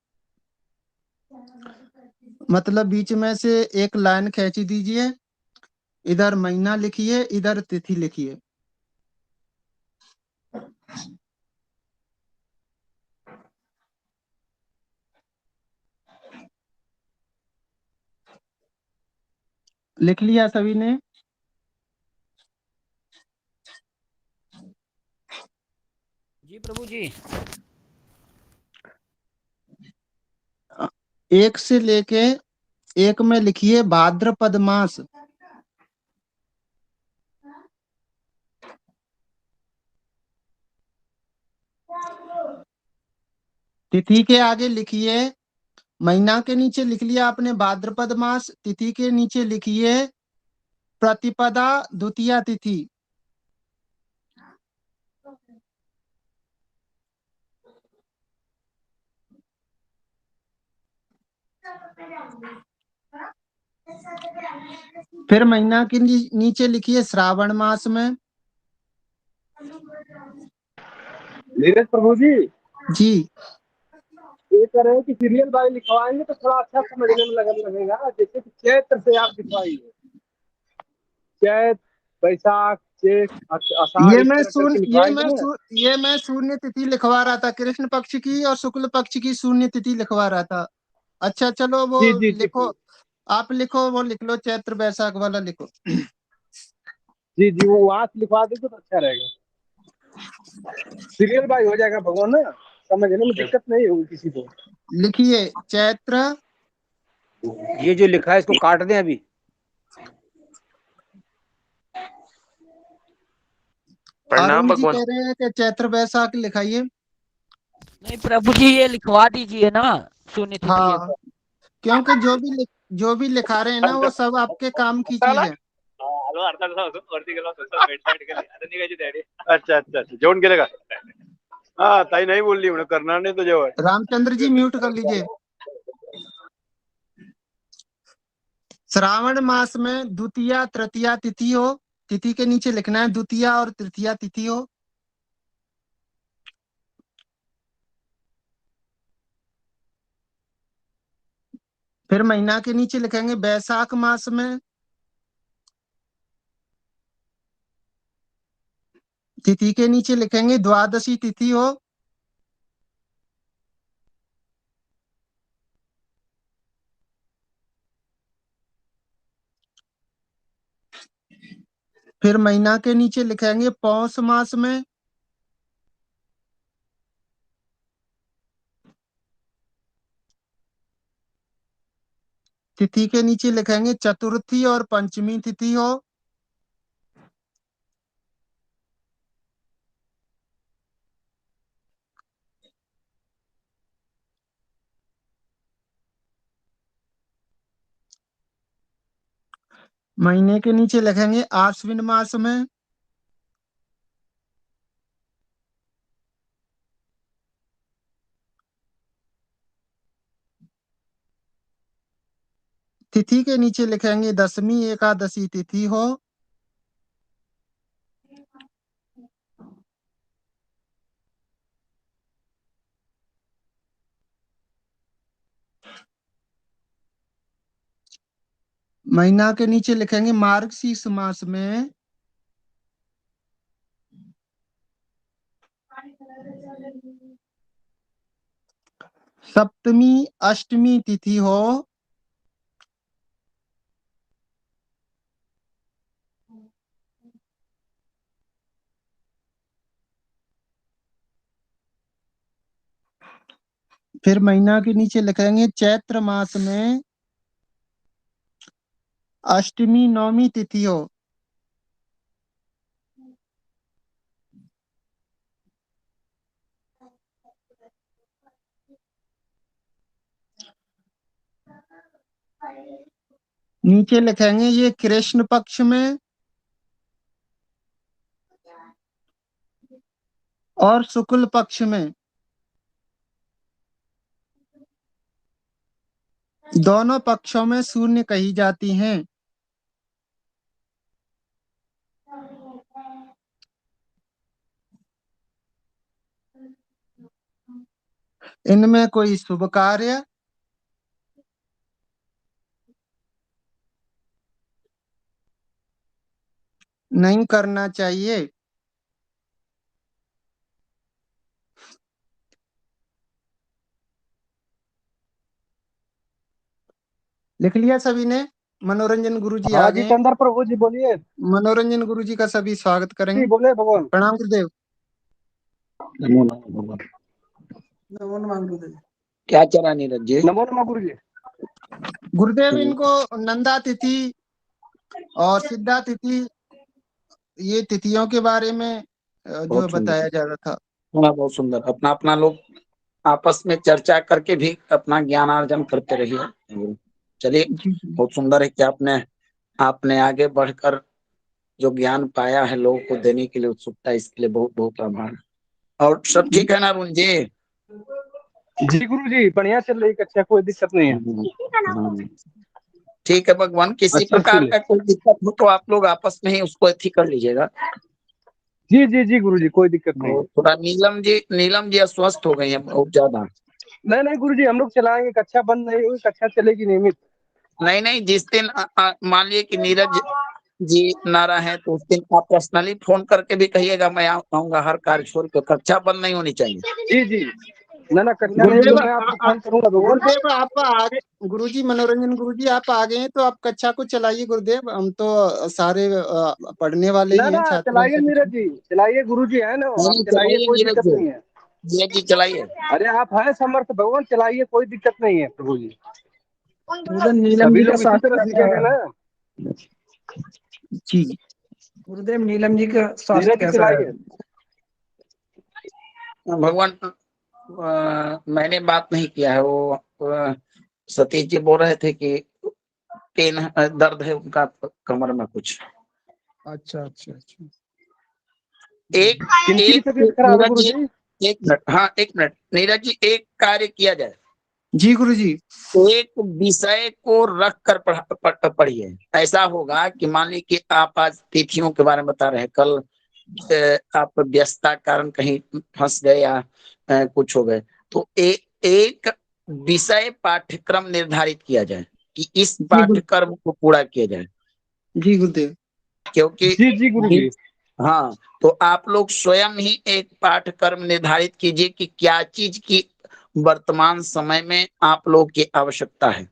मतलब बीच में से एक लाइन खींच दीजिए। इधर महीना लिखिए, इधर तिथि लिखिए। लिख लिया सभी ने? जी प्रभु जी। एक से लेके एक में लिखिए भाद्रपद मास। तिथि के आगे लिखिए, महीना के नीचे लिख लिया आपने भाद्रपद मास, तिथि के नीचे लिखिए प्रतिपदा द्वितीया तिथि। फिर महीना के नीचे लिखिए श्रावण मास में। नीरज प्रभु जी, जी, ये कह रहे हैं कि सीरियल बाय लिखवाएंगे तो थोड़ा अच्छा समझने में लगेगा। जैसे कि चैत्र से आप लिखवाइए, चैत, बैसाख, जेठ, आषाढ़, इस तरह करके लिखवाएंगे ना। ये मैं शून्य तिथि लिखवा रहा था, कृष्ण पक्ष की और शुक्ल पक्ष की शून्य तिथि लिखवा रहा था। अच्छा चलो वो जी जी लिखो, जी आप लिखो, वो लिख लो, चैत्र बैसाख वाला लिखो। जी जी, वो वहां से लिखवा देंगे तो अच्छा रहेगा। सीरियल बाय हो जाएगा भगवान ना, समझने में दिक्कत नहीं होगी किसी को। लिखिए चैत्र, ये जो लिखा है इसको काट दें अभी। अरुण जी कह रहे हैं कि चैत्र वैशाख लिखाइए। नहीं प्रभु जी ये लिखवा दीजिए ना शून्य तिथि हाँ, एक बार। क्योंकि जो भी लिखा रहे हैं ना वो सब आपके काम की चीज है। अच्छा अच्छा अच्छा, जेवण केलं का? हा ताई नाही बोलली म्हणून करणार नाही तो जेवण. रामचंद्र जी म्यूट कर लीजिए। श्रावण मास में द्वितीया तृतीया तिथि हो, तिथि के नीचे लिखना है द्वितीया और तृतीया तिथि हो। फिर महीना के नीचे लिखेंगे वैशाख मास में तिथि के नीचे लिखेंगे द्वादशी तिथि हो। फिर महीना के नीचे लिखेंगे पौष मास में तिथि के नीचे लिखेंगे चतुर्थी और पंचमी तिथि हो। महीने के नीचे लिखेंगे आश्विन मास में तिथि के नीचे लिखेंगे दशमी एकादशी तिथि हो। महीना के नीचे लिखेंगे मार्गशीर्ष मास में सप्तमी अष्टमी तिथि हो। फिर महीना के नीचे लिखेंगे चैत्र मास में अष्टमी नवमी तिथि हो। नीचे लिखेंगे ये कृष्ण पक्ष में और शुक्ल पक्ष में, दोनों पक्षों में शून्य कही जाती हैं। इनमें कोई शुभ कार्य नहीं करना चाहिए। लिख लिया सभी ने? मनोरंजन गुरु जी हाँ आ जी गए। चंद्र प्रभु जी बोलिए। मनोरंजन गुरु जी का सभी स्वागत करेंगे। जी बोले भगवान। प्रणाम गुरुदेव। नमो नमः गुरुदेव। क्या चला नीरज जी? नमो नमः गुरु जी। गुरुदेव इनको नंदा तिथि और सिद्धा तिथि ये तिथियों के बारे में जो बताया जा रहा था। बहुत सुंदर। अपना अपना लोग आपस में चर्चा करके भी अपना ज्ञानार्जन करते रहिए। चलिए, बहुत सुंदर है कि आपने आगे बढ़कर जो ज्ञान पाया है लोगों को देने के लिए उत्सुकता, इसके लिए बहुत बहुत आभार। और सब ठीक है ना अरुण जी? जी गुरु जी बढ़िया चल रही कक्षा, कोई दिक्कत नहीं है। ठीक है भगवान, किसी प्रकार का कोई दिक्कत हो तो आप लोग आपस में ही उसको अथी कर लीजिएगा। जी जी जी गुरु जी कोई दिक्कत नहीं। थोड़ा नीलम जी अस्वस्थ हो गई है बहुत ज्यादा। नहीं गुरु जी हम लोग चलाएंगे, कक्षा बंद नहीं हुई, कक्षा चलेगी नियमित। नहीं जिस दिन मान लिए कि नीरज जी ना रहे तो उस दिन आप पर्सनली फोन करके भी कहिएगा मैं आऊंगा, हर कार्य छोड़ के। कक्षा बंद नहीं होनी चाहिए। जी जी ना कक्षा में गुरुदेव तो मैं आपको फोन करूंगा भगवान। गुरुदेव आप आगे, गुरुजी मनोरंजन गुरुजी आप आगे हैं तो आप कक्षा को चलाइए गुरुदेव, हम तो सारे पढ़ने वाले ना ही हैं, ना छात्र चलाइए हैं। नीरज जी, चलाइए, गुरु जी है ना, आप चलाइए, कोई दिक्कत नहीं है। नीरज जी चलाइए। अरे आप है समर्थ भगवान, चलाइए, कोई दिक्कत नहीं है प्रभु जी। गुरुदेव नीलम सभी जी का लोग इसी तरह स्वास्थ्य सीखेंगे कैसा ना। है? जी गुरुदेव नीलम जी का स्वास्थ्य नीरज जी कैसा है? चलाइए। भगवान मैंने बात नहीं किया है, वो सतीश जी बोल रहे थे कि पेन दर्द है उनका कमर में कुछ। अच्छा अच्छा अच्छा। एक किनकी एक तबीयत खराब है नीरज गुरु जी, जी? एक मिनट, हाँ एक मिनट नीरज जी, एक कार्य किया जाए। जी गुरुजी। एक विषय को रख कर पढ़िए। ऐसा होगा कि मान लीजिए कि आप आज तिथियों के बारे में बता रहे हैं, कल आप व्यस्तता कारण कहीं फंस गए या कुछ हो गए, तो एक विषय पाठ्यक्रम निर्धारित किया जाए कि इस पाठ्यक्रम को पूरा किया जाए। जी गुरुदेव। क्योंकि जी गुरु जी। हाँ, तो आप लोग स्वयं ही एक पाठ्यक्रम निर्धारित कीजिए कि क्या चीज की वर्तमान समय में आप लोग की आवश्यकता है।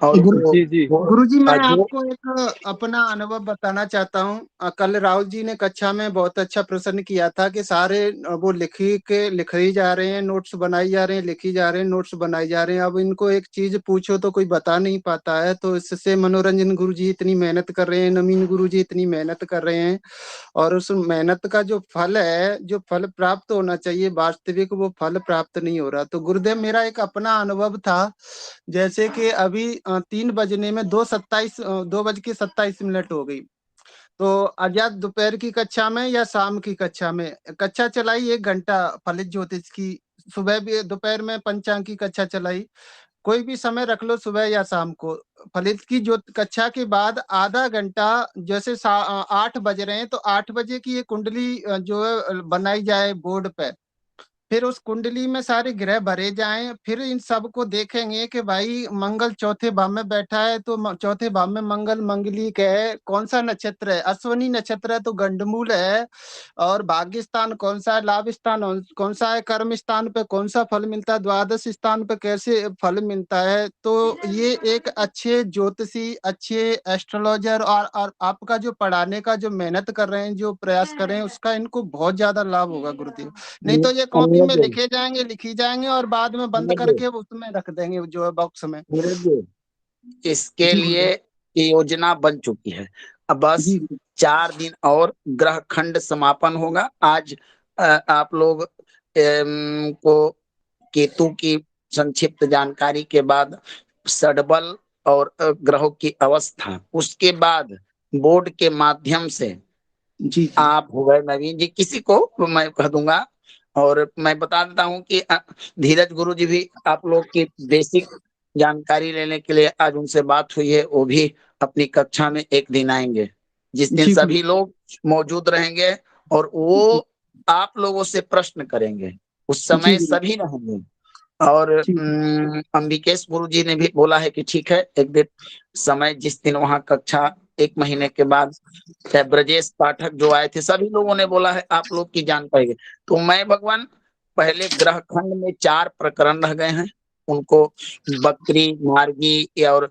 और गुरुजी मैं आपको एक अपना अनुभव बताना चाहता हूँ। कल राहुल जी ने कक्षा में बहुत अच्छा प्रश्न किया था कि सारे वो लिखी जा रहे हैं, नोट्स बनाई जा रहे हैं, लिखी जा रहे हैं, नोट्स बनाई जा रहे हैं। अब इनको एक चीज पूछो तो कोई बता नहीं पाता है। तो इससे मनोरंजन गुरुजी इतनी मेहनत कर रहे हैं, नवीन गुरुजी इतनी मेहनत कर रहे हैं, और उस मेहनत का जो फल है, जो फल प्राप्त होना चाहिए वास्तविक, वो फल प्राप्त नहीं हो रहा। तो गुरुदेव मेरा एक अपना अनुभव था, जैसे कि अभी 3 बजने में 2:27 हो गई, तो आजाद दोपहर की कक्षा में या शाम की कक्षा में कक्षा चलाई 1 घंटा फलित ज्योतिष की, सुबह भी दोपहर में पंचांग की कक्षा चलाई, कोई भी समय रख लो सुबह या शाम को। फलित की जो कक्षा के बाद आधा घंटा, जैसे 8 बज रहे हैं तो 8 बजे की ये कुंडली जो है बनाई जाए बोर्ड पे, फिर उस कुंडली में सारे ग्रह भरे जाएं, फिर इन सब को देखेंगे कि भाई मंगल चौथे भाव में बैठा है, तो चौथे भाव में मंगल मंगलिक है, कौन सा नक्षत्र है, अश्वनी नक्षत्र है तो गंडमूल है, और भाग्य स्थान कौन सा है, लाभ स्थान कौन सा है, कर्म स्थान पे कौन सा फल मिलता है, द्वादश स्थान पे कैसे फल मिलता है। तो ये एक अच्छे ज्योतिषी, अच्छे एस्ट्रोलॉजर और आपका जो पढ़ाने का जो मेहनत कर रहे हैं, जो प्रयास कर रहे हैं, उसका इनको बहुत ज्यादा लाभ होगा गुरुदेव। नहीं तो ये कॉपी में लिखे जाएंगे, लिखी जाएंगे और बाद में बंद करके उसमें रख देंगे जो है बॉक्स में। इसके लिए योजना बन चुकी है। अब बस 4 दिन और ग्रह खंड समापन होगा। आज आप लोग को केतु की संक्षिप्त जानकारी के बाद षडबल और ग्रहों की अवस्था, उसके बाद बोर्ड के माध्यम से आप हो गए नवीन जी, किसी को मैं कह दूंगा। और मैं बता देता हूं कि धीरज गुरु जी भी आप लोग की बेसिक जानकारी लेने के लिए आज उनसे बात हुई है, वो भी अपनी कक्षा में एक दिन आएंगे, जिस दिन सभी लोग मौजूद रहेंगे और वो आप लोगों से प्रश्न करेंगे। उस समय सभी रहेंगे। और अंबिकेश गुरु जी ने भी बोला है कि ठीक है, एक दिन समय, जिस दिन वहां कक्षा 1 महीने के बाद, ब्रजेश पाठक जो आए थे, सभी लोगों ने बोला है आप लोग की जान पाएंगे। तो मैं भगवान पहले ग्रह खंड में 4 प्रकरण रह गए हैं, उनको बकरी, मार्गी और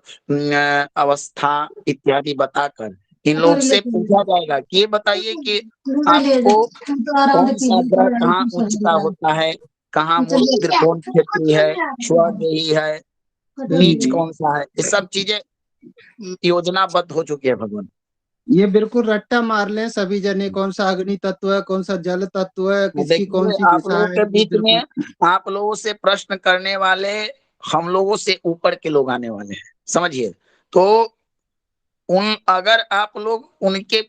अवस्था इत्यादि बताकर इन लोग से पूछा जाएगा कि ये बताइए कि आपको कौन सा ग्रह कहाँ उच्चता होता है, कहाँ मूल त्रिकोण क्षेत्री है, स्वदेही है, नीच कौन सा है, ये सब चीजें योजनाबद्ध हो चुकी है भगवान। ये बिल्कुल रट्टा मार लें सभी जने, कौन सा अग्नि तत्व है, कौन सा जल तत्व है, किसकी कौन सी आप दिशा लोगों है। के बीच में आप लोगों से प्रश्न करने वाले हम लोगों से ऊपर के लोग आने वाले हैं, समझिए। तो अगर आप लोग उनके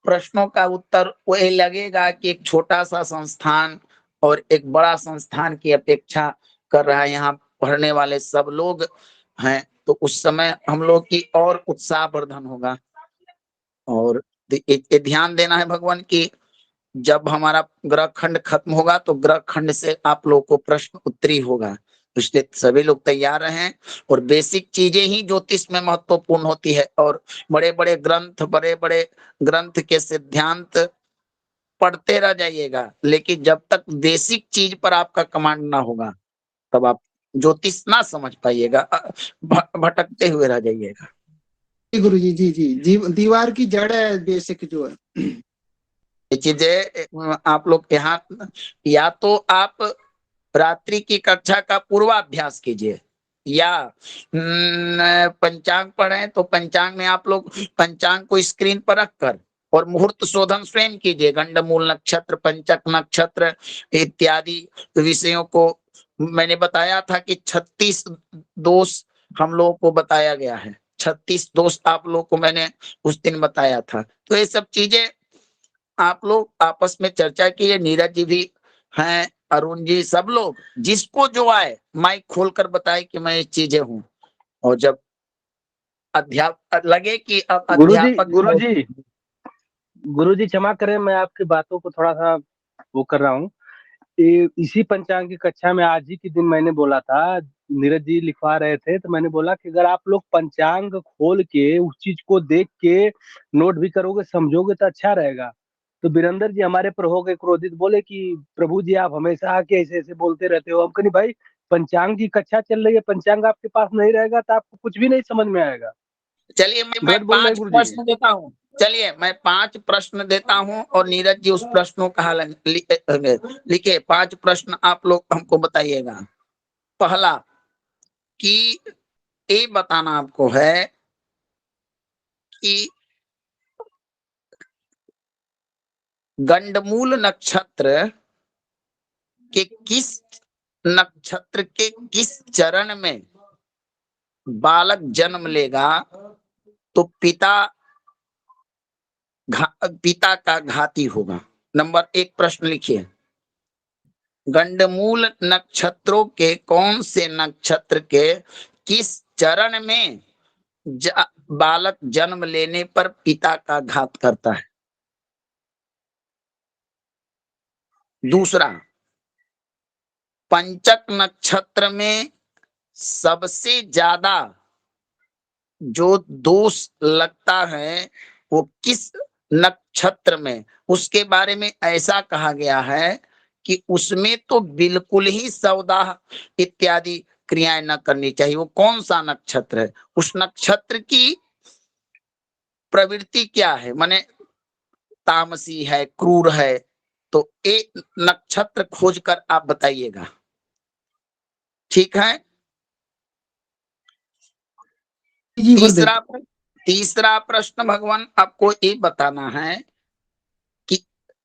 प्रश्नों का उत्तर वही लगेगा कि एक छोटा सा संस्थान और एक बड़ा संस्थान की अपेक्षा कर रहा है, यहाँ पढ़ने वाले सब लोग हैं, तो उस समय हम लोग की और उत्साहवर्धन होगा। और ये ध्यान देना है भगवान की जब हमारा ग्रह खंड खत्म होगा तो ग्रह खंड से आप लोग को प्रश्न उत्तरी होगा, इसलिए सभी लोग तैयार रहें। और बेसिक चीजें ही ज्योतिष में महत्वपूर्ण होती है, और बड़े बड़े ग्रंथ के सिद्धांत पढ़ते रह जाइएगा, लेकिन जब तक बेसिक चीज पर आपका कमांड ना होगा तब आप ज्योतिष ना समझ पाइएगा, भटकते हुए रह जाइएगा। गुरु जी, जी दीवार की जड़ है बेसिक जो है। चीजें आप लोग यहाँ, या तो आप रात्रि की कक्षा का पूर्वाभ्यास कीजिए, या पंचांग पढ़ें तो पंचांग में आप लोग पंचांग को स्क्रीन पर रखकर और मुहूर्त शोधन स्वयं कीजिए। गंडमूल नक्षत्र, पंचक नक्षत्र इत्यादि विषयों को मैंने बताया था कि 36 दोष हम लोगों को बताया गया है। 36 दोष आप लोगों को मैंने उस दिन बताया था। तो ये सब चीजें आप लोग आपस में चर्चा कीजिए। नीरज जी भी हैं, अरुण जी, सब लोग जिसको जो आए माइक खोलकर बताए कि मैं ये चीजें हूँ। और जब अध्यापक लगे कि अब अध्यापक गुरुजी क्षमा करें, मैं आपकी बातों को थोड़ा सा वो कर रहा हूँ। इसी पंचांग की कक्षा में आज ही के दिन मैंने बोला था, नीरज जी लिखवा रहे थे तो मैंने बोला कि अगर आप लोग पंचांग खोल के उस चीज को देख के नोट भी करोगे, समझोगे तो अच्छा रहेगा। तो वीरेंद्र जी हमारे पर हो गए क्रोधित, बोले कि प्रभु जी आप हमेशा आके ऐसे ऐसे बोलते रहते हो। हम कहीं भाई पंचांग की कक्षा चल रही है, पंचांग आपके पास नहीं रहेगा तो आपको कुछ भी नहीं समझ में आएगा। चलिए मैं 5 प्रश्न देता हूँ। चलिए मैं 5 प्रश्न देता हूँ और नीरज जी उस प्रश्नों का हल लिखे। 5 प्रश्न आप लोग हमको बताइएगा। पहला कि ये बताना आपको है कि गंडमूल नक्षत्र के किस चरण में बालक जन्म लेगा तो पिता का घाती होगा। नंबर 1 प्रश्न लिखिए। गंडमूल नक्षत्रों के कौन से नक्षत्र के किस चरण में बालक जन्म लेने पर पिता का घात करता है? दूसरा, पंचक नक्षत्र में सबसे ज्यादा जो दोष लगता है वो किस नक्षत्र में? उसके बारे में ऐसा कहा गया है कि उसमें तो बिल्कुल ही सौदा इत्यादि क्रियाएं न करनी चाहिए। वो कौन सा नक्षत्र है? उस नक्षत्र की प्रवृत्ति क्या है? माने तामसी है, क्रूर है? तो एक नक्षत्र खोजकर आप बताइएगा, ठीक है? तीसरा प्रश्न भगवान आपको ये बताना है कि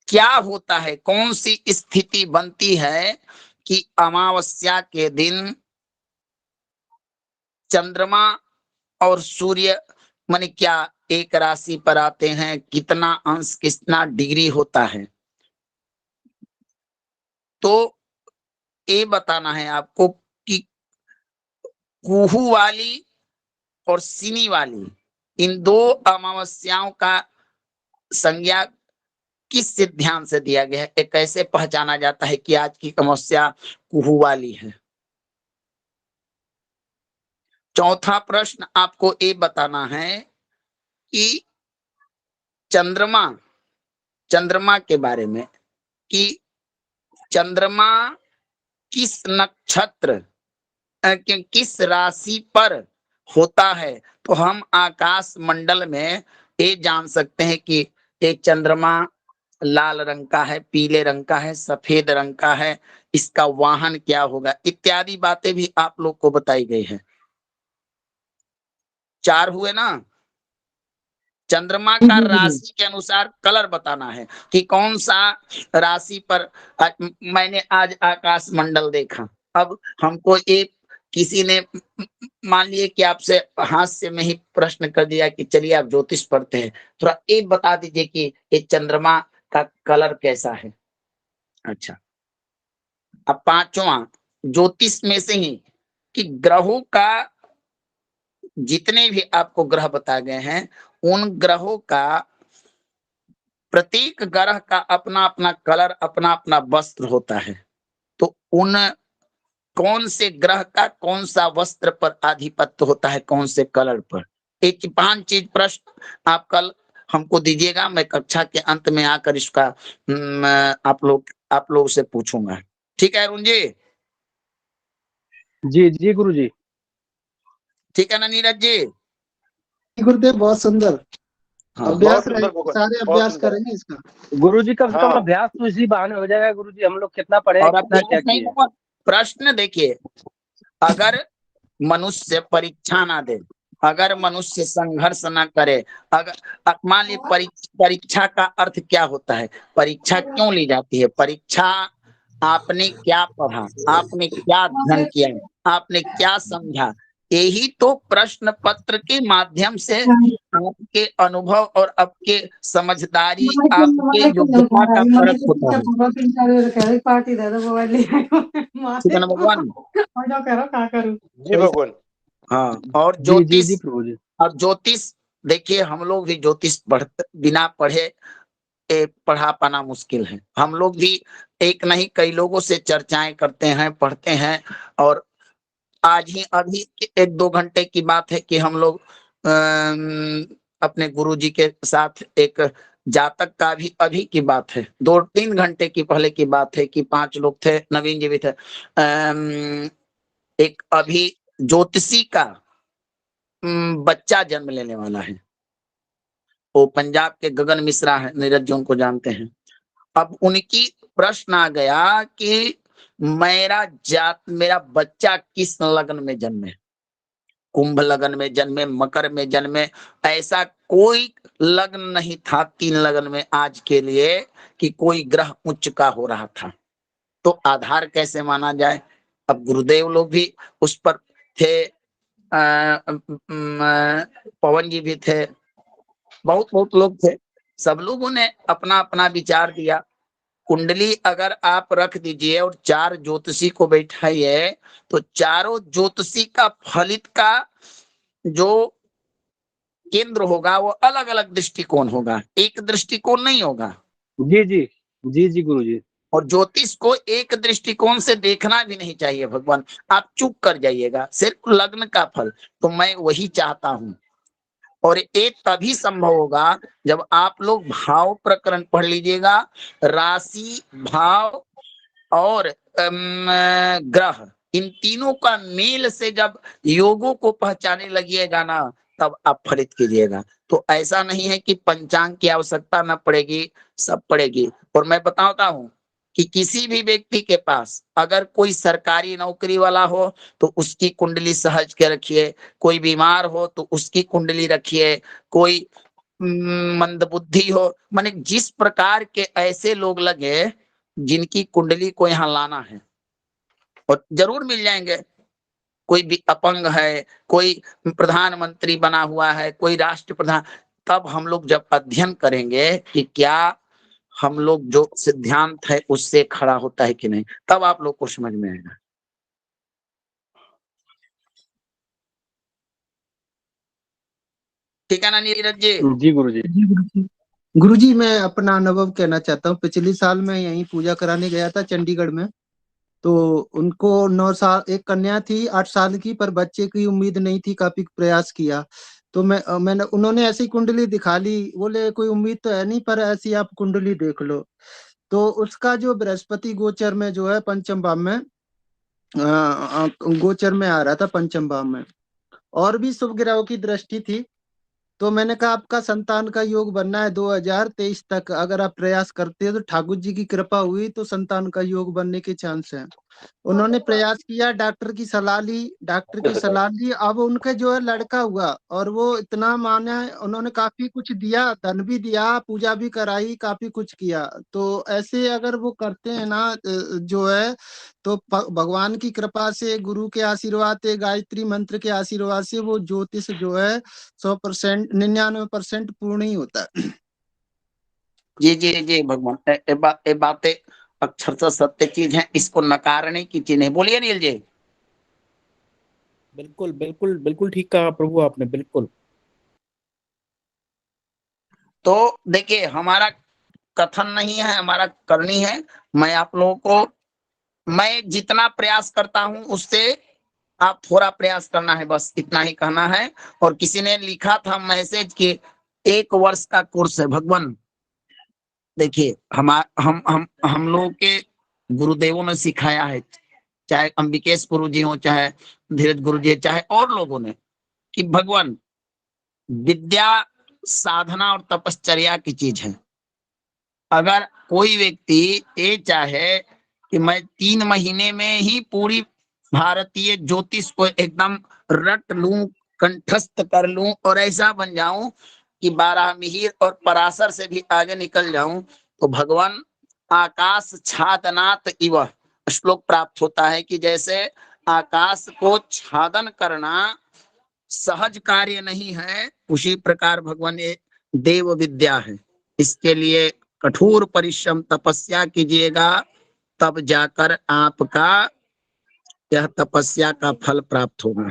क्या होता है, कौन सी स्थिति बनती है कि अमावस्या के दिन चंद्रमा और सूर्य माने क्या एक राशि पर आते हैं, कितना अंश कितना डिग्री होता है? तो ये बताना है आपको कि कुहू वाली और सिनी वाली इन 2 अमावस्याओं का संज्ञा किस सिद्धांत से दिया गया है? कैसे पहचाना जाता है कि आज की अमावस्या कुहू वाली है? चौथा प्रश्न आपको ये बताना है कि चंद्रमा के बारे में कि चंद्रमा किस नक्षत्र किस राशि पर होता है? तो हम आकाश मंडल में ये जान सकते हैं कि एक चंद्रमा लाल रंग का है, पीले रंग का है, सफेद रंग का है, इसका वाहन क्या होगा, इत्यादि बातें भी आप लोग को बताई गई है। 4 हुए ना? चंद्रमा का राशि के अनुसार कलर बताना है कि कौन सा राशि पर। मैंने आज आकाश मंडल देखा। अब हमको एक किसी ने मान लिए कि आपसे हास्य में ही प्रश्न कर दिया कि चलिए आप ज्योतिष पढ़ते हैं, थोड़ा एक बता दीजिए कि ये चंद्रमा का कलर कैसा है। अच्छा, अब 5वां ज्योतिष में से ही कि ग्रहों का जितने भी आपको ग्रह बताए गए हैं उन ग्रहों का प्रत्येक ग्रह का अपना अपना कलर, अपना अपना वस्त्र होता है। तो उन कौन से ग्रह का कौन सा वस्त्र पर आधिपत्य होता है, कौन से कलर पर? एक 5 चीज प्रश्न आप कल हमको दीजिएगा, मैं कक्षा के अंत में आकर इसका आप लोग से पूछूंगा। ठीक है अरुण जी? जी जी गुरुजी। ठीक है ना नीरज जी? गुरुदेव बहुत सुंदर हाँ, अभ्यास बहुत सुंदर रहेगा, भगवान, सारे बहुत अभ्यास सुंदर। करेंगे इसका। गुरुजी कम से कम हाँ। अभ्यास तो इसी बहाने हो जाएगा गुरुजी, हम लोग कितना पढ़े और कितना क्या अभ्यास नहीं किए। होगा। प्रश्न देखिए, अगर मनुष्य परीक्षा ना दे, अगर मनुष्य संघर्ष ना करे, अगर मान ली परीक्षा का अर्थ क्या होता है, परीक्षा क्यों ली जाती है? परीक्षा आपने क्या पढ़ा, आपने क्या अध्ययन किया, आपने क्या समझा, यही तो प्रश्न पत्र के माध्यम से आपके अनुभव और आपके समझदारी, आपके योग्यता का परख होता है। ठीक है ना भगवान? जी भगवान। हाँ, और जी जी जी ज्योतिष, प्रभु जी। और ज्योतिष देखिए, हम लोग भी ज्योतिष बिना पढ़े पढ़ा पाना मुश्किल है। हम लोग भी एक नहीं कई लोगों से चर्चाएं करते हैं, पढ़ते हैं, और आज ही अभी 1-2 घंटे की बात है कि हम लोग अपने गुरुजी के साथ एक जातक का भी अभी की बात है, 2-3 घंटे की पहले की बात है कि 5 लोग थे, नवीन जी भी थे। एक अभी ज्योतिषी का बच्चा जन्म लेने वाला है, वो पंजाब के गगन मिश्रा है, नीरज जी उनको जानते हैं। अब उनकी प्रश्न आ गया कि मेरा बच्चा किस लग्न में जन्मे, कुंभ लग्न में जन्मे, मकर में जन्मे, ऐसा कोई लग्न नहीं था 3 लग्न में आज के लिए कि कोई ग्रह उच्च का हो रहा था। तो आधार कैसे माना जाए? अब गुरुदेव लोग भी उस पर थे, पवन जी भी थे, बहुत लोग थे, सब लोगों ने अपना अपना विचार दिया। कुंडली अगर आप रख दीजिए और 4 ज्योतिषी को बैठाइए, तो चारों ज्योतिषी का फलित का जो केंद्र होगा वो अलग अलग दृष्टिकोण होगा, एक दृष्टिकोण नहीं होगा। जी जी जी जी गुरुजी। और ज्योतिष को एक दृष्टिकोण से देखना भी नहीं चाहिए भगवान, आप चुप कर जाइएगा, सिर्फ लग्न का फल। तो मैं वही चाहता हूं, और ये तभी संभव होगा जब आप लोग भाव प्रकरण पढ़ लीजिएगा। राशि, भाव और ग्रह, इन तीनों का मेल से जब योगों को पहचाने लगिएगा ना, तब आप फलित कीजिएगा। तो ऐसा नहीं है कि पंचांग की आवश्यकता न पड़ेगी, सब पड़ेगी। और मैं बताता हूं कि किसी भी व्यक्ति के पास अगर कोई सरकारी नौकरी वाला हो तो उसकी कुंडली सहज के रखिए, कोई बीमार हो तो उसकी कुंडली रखिए, कोई मंदबुद्धि हो, माने जिस प्रकार के ऐसे लोग लगे जिनकी कुंडली को यहाँ लाना है, और जरूर मिल जाएंगे। कोई भी अपंग है, कोई प्रधानमंत्री बना हुआ है, कोई राष्ट्र प्रधान, तब हम लोग जब अध्ययन करेंगे कि क्या हम लोग जो सिद्धांत है उससे खड़ा होता है कि नहीं, तब आप लोग को समझ में आएगा। ठीक है ना नीरज जी? जी गुरुजी। गुरुजी मैं अपना अनुभव कहना चाहता हूँ। पिछले साल मैं यहीं पूजा कराने गया था चंडीगढ़ में, तो उनको 9 साल, एक कन्या थी 8 साल की, पर बच्चे की उम्मीद नहीं थी, काफी प्रयास किया। तो मैंने उन्होंने ऐसी कुंडली दिखा ली, बोले कोई उम्मीद तो है नहीं पर ऐसी आप कुंडली देख लो। तो उसका जो बृहस्पति गोचर में जो है पंचम भाव में गोचर में आ रहा था, पंचम भाव में, और भी शुभ ग्रहों की दृष्टि थी। तो मैंने कहा आपका संतान का योग बनना है 2023 तक, अगर आप प्रयास करते हो तो ठाकुर जी की कृपा हुई तो संतान का योग बनने के चांस हैं। उन्होंने प्रयास किया, डॉक्टर की सलाह ली, अब उनके जो है लड़का हुआ, और वो इतना माने, उन्होंने काफी कुछ दिया, धन भी दिया, पूजा भी कराई, काफी कुछ किया। तो ऐसे अगर वो करते हैं ना जो है, तो भगवान की कृपा से, गुरु के आशीर्वाद से, गायत्री मंत्र के आशीर्वाद से वो ज्योतिष जो है 100%, 99% पूर्ण ही होता है। जी जी जी भगवान, ये बातें अक्षरशः सत्य चीज है, इसको नकारने की चीज नहीं। बोलिए नील जी। बिल्कुल बिल्कुल बिल्कुल ठीक कहा प्रभु आपने, बिल्कुल। तो देखिए, हमारा कथन नहीं है, हमारा करनी है। मैं आप लोगों को, मैं जितना प्रयास करता हूं उससे आप थोड़ा प्रयास करना है, बस इतना ही कहना है। और किसी ने लिखा था मैसेज कि 1 वर्ष का कोर्स है भगवान। देखिए हम लोगों के गुरुदेवों ने सिखाया है, चाहे अंबिकेश गुरु जी हो, चाहे धीरज गुरु जी, चाहे और लोगों ने, कि भगवान विद्या साधना और तपश्चर्या की चीज है। अगर कोई व्यक्ति ये चाहे कि मैं 3 महीने में ही पूरी भारतीय ज्योतिष को एकदम रट लूं, कंठस्थ कर लूं और ऐसा बन जाऊं कि 12 मिहिर और पराशर से भी आगे निकल जाऊं, तो भगवान आकाश छादनात् इव श्लोक प्राप्त होता है कि जैसे आकाश को छादन करना सहज कार्य नहीं है, उसी प्रकार भगवान ये देव विद्या है। इसके लिए कठोर परिश्रम तपस्या कीजिएगा, तब जाकर आपका यह तपस्या का फल प्राप्त होगा।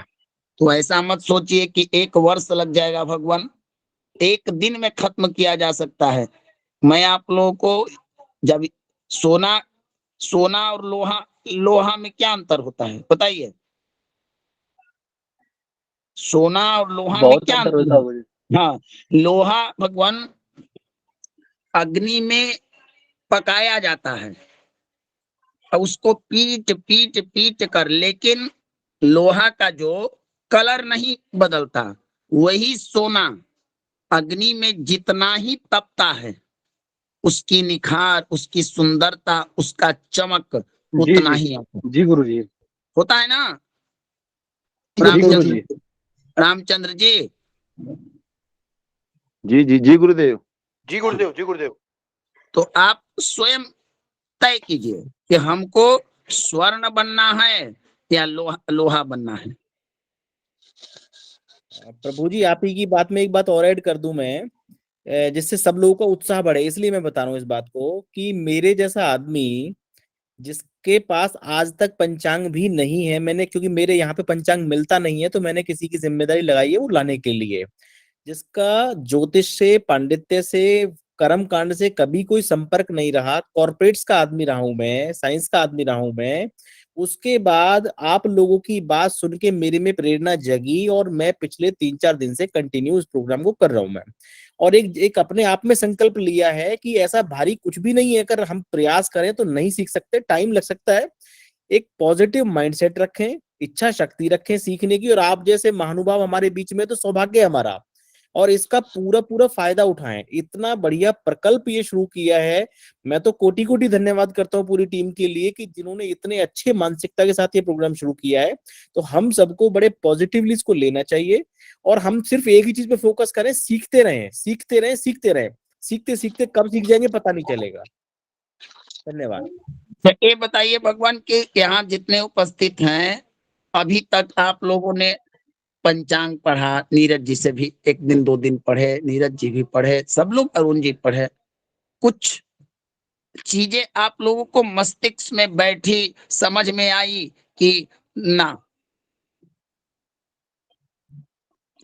तो ऐसा मत सोचिए कि 1 वर्ष लग जाएगा भगवान, 1 दिन में खत्म किया जा सकता है। मैं आप लोगों को जब सोना और लोहा में क्या अंतर होता है बताइए? सोना और लोहा में बहुत क्या अंतर अंतर होता है है? गुरुजी। हाँ, लोहा भगवान अग्नि में पकाया जाता है और उसको पीट कर, लेकिन लोहा का जो कलर नहीं बदलता, वही सोना अग्नि में जितना ही तपता है, उसकी निखार, उसकी सुंदरता, उसका चमक उतना ही आता है। जी गुरुजी। होता है ना जी गुरुजी। रामचंद्र जी? जी गुरुदेव। जी गुरुदेव, जी गुरुदेव। तो आप स्वयं तय कीजिए कि हमको स्वर्ण बनना है या लोहा बनना है। प्रभु जी, आप ही की बात में एक बात और ऐड कर दूं मैं, जिससे सब लोगों का उत्साह बढ़े। इसलिए मैं बता रहा हूँ इस बात को कि मेरे जैसा आदमी जिसके पास आज तक पंचांग भी नहीं है, मैंने, क्योंकि मेरे यहाँ पे पंचांग मिलता नहीं है, तो मैंने किसी की जिम्मेदारी लगाई है वो लाने के लिए, जिसका ज्योतिष से, पांडित्य से, कर्म कांड से कभी कोई संपर्क नहीं रहा। कॉर्पोरेट्स का आदमी रहा हूं मैं, साइंस का आदमी रहा हूं मैं। उसके बाद आप लोगों की बात सुन के मेरे में प्रेरणा जगी और मैं पिछले 3-4 दिन से कंटिन्यू इस प्रोग्राम को कर रहा हूं मैं। और एक अपने आप में संकल्प लिया है कि ऐसा भारी कुछ भी नहीं है, अगर हम प्रयास करें तो नहीं सीख सकते, टाइम लग सकता है। एक पॉजिटिव माइंडसेट रखें, इच्छा शक्ति रखें सीखने की, और आप जैसे महानुभाव हमारे बीच में तो सौभाग्य है हमारा, और इसका पूरा पूरा फायदा उठाएं। इतना बढ़िया प्रकल्प ये शुरू किया है, मैं तो कोटि कोटि धन्यवाद करता हूँ पूरी टीम के लिए कि जिन्होंने इतने अच्छे मानसिकता के साथ ये प्रोग्राम शुरू किया है। तो हम सबको बड़े पॉजिटिवली इसको लेना चाहिए और हम सिर्फ एक ही चीज पे फोकस करें, सीखते रहें, सीखते रहें, सीखते रहें। सीखते सीखते कब सीख जाएंगे पता नहीं चलेगा। धन्यवाद। ये बताइए भगवान के यहाँ जितने उपस्थित हैं, अभी तक आप लोगों ने पंचांग पढ़ा, नीरज जी से भी 1 दिन 2 दिन पढ़े, नीरज जी भी पढ़े, सब लोग, अरुण जी पढ़े, कुछ चीजें आप लोगों को मस्तिष्क में बैठी, समझ में आई कि ना?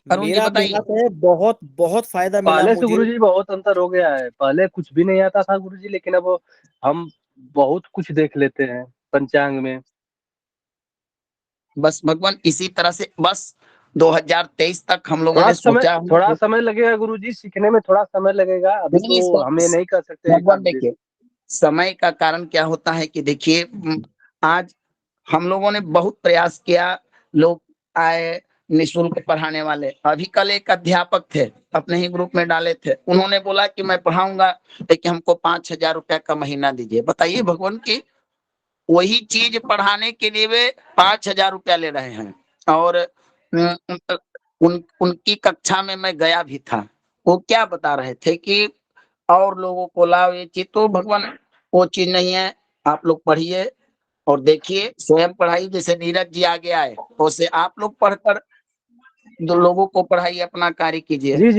अरुण जी मेरा बताइए। अभ्यास है, बहुत बहुत फायदा मिला पहले से मुझे। गुरुजी बहुत अंतर हो गया है। पहले कुछ भी नहीं आता था गुरुजी, लेकिन अब हम बहुत कुछ देख लेते हैं पंचांग में। बस भगवान इसी तरह से बस 2023 तक हम लोगों ने सोचा, थोड़ा समय लगेगा गुरुजी, सीखने में थोड़ा समय लगेगा। अभी तो हमें नहीं कर सकते। भगवान देखिए, समय का कारण क्या होता है कि देखिए, आज हम लोगों ने बहुत प्रयास किया, लोग आए निःशुल्क पढ़ाने वाले। अभी कल एक अध्यापक थे, अपने ही ग्रुप में डाले थे, उन्होंने बोला कि मैं पढ़ाऊंगा लेकिन हमको 5,000 रुपया का महीना दीजिए। बताइए भगवान की, वही चीज पढ़ाने के लिए वे 5,000 रुपया ले रहे हैं। और उनकी कक्षा में मैं गया भी था, वो क्या बता रहे थे कि और लोगों को लाओ ये चीज। तो भगवान वो चीज नहीं है, आप लोग पढ़िए और देखिए, स्वयं पढ़ाई। जैसे नीरज जी आगे आए, वैसे आप लोग पढ़कर जो लोगों को पढ़ाइए, अपना कार्य कीजिए।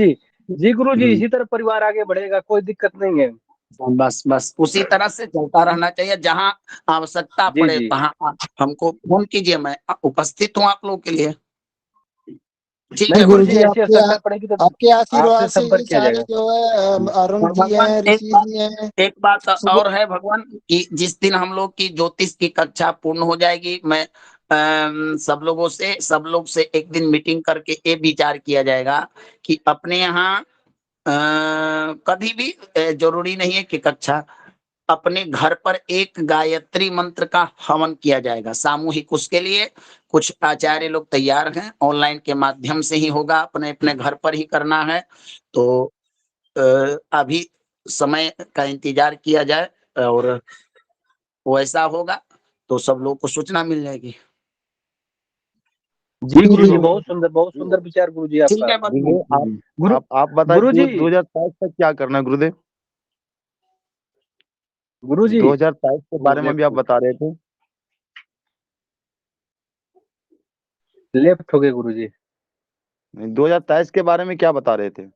जी गुरुजी, इसी तरह परिवार आगे बढ़ेगा, कोई दिक्कत नहीं है। बस उसी तरह से चलता रहना चाहिए। जहाँ आवश्यकता पड़े तहाँ हमको फोन कीजिए, मैं उपस्थित हूँ आप लोगों के लिए। ठीक है गुरुजी, आपके आशीर्वाद से ये सारे जो है अरुण जी हैं, ऋषि जी हैं। एक बात और है भगवान कि जिस दिन हम लोग की ज्योतिष की कक्षा पूर्ण हो जाएगी, मैं सब लोग से एक दिन मीटिंग करके ये विचार किया जाएगा कि अपने यहाँ कभी भी जरूरी नहीं है कि कक्षा अपने घर पर एक गायत्री मंत्र का हवन किया जाएगा सामूहिक। उसके लिए कुछ आचार्य लोग तैयार हैं, ऑनलाइन के माध्यम से ही होगा, अपने अपने घर पर ही करना है। तो अभी समय का इंतजार किया जाए और वैसा होगा तो सब लोग को सूचना मिल जाएगी। जी गुरु जी, बहुत सुंदर विचार गुरु जी ठीक है आपका। गुरु, आप बताइए गुरु जी 2027 तक क्या करना है गुरुदेव? गुरु जी 2027 के बारे में भी आप बता रहे थे। लेफ्ट हो गए गुरु जी। 2023 के बारे में क्या बता रहे थे?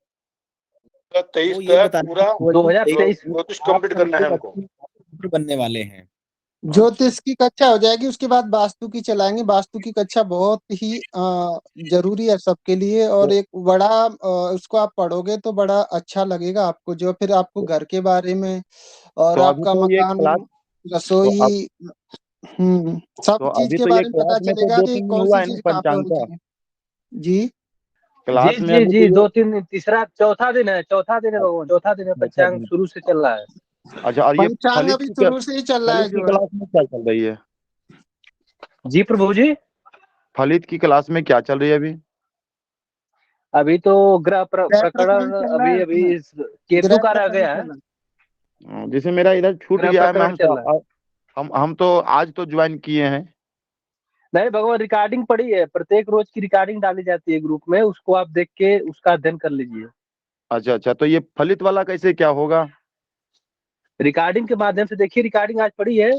23 वो ये तक बता पूरा 2023 ज्योतिष कंप्लीट करना है हमको। बनने वाले हैं। ज्योतिष की कक्षा हो जाएगी, उसके बाद वास्तु की चलाएंगे। वास्तु की कक्षा बहुत ही जरूरी है सबके लिए, और एक बड़ा उसको आप पढ़ोगे तो बड़ा अच्छा लगेगा आपको, जो फिर आपको घर के बारे में और तो अभी आपका तो ये मकान, क्लास रसोई, सब तो चीज अभी के तो ये बारे में पता क्लास में तो चलेगा 2 कि 3 दिन कौन हुआ सी है ना चीज कहाँ पे पंचांग होनी का? चाहिए। जी क्लास जी में जी अभी जी, तो 2-3 दिन, तीसरा चौथा दिन है भगवान, चौथा दिन है, ये पंचांग शुरू से चल रहा है। अच्छा, और ये पंचांग अभी शुरू से ही चल रहा है फलित की जो है। क्लास में क्या चल रही है? जी प्रभु जी, फलित की क्लास में क्या चल रही है अभी? अभी तो ग्रह प्रकरण प्रकरण चल रहा है अभी उसमें। केतु का रह गया है। जैसे मेरा इधर छूट ग्रह गया है, प्रकरण चल रहा है। हम तो आज तो ज्वाइन किए हैं। नहीं भगवान, रिकॉर्डिंग पड़ी है, प्रत्येक रोज की रिकॉर्डिंग डाली जाती है ग्रुप में, उसको आप देख के उसका अध्ययन कर लीजिए। अच्छा अच्छा, तो ये फलित वाला कैसे क्या होगा? रिकॉर्डिंग के माध्यम से देखिए, रिकॉर्डिंग आज पड़ी है,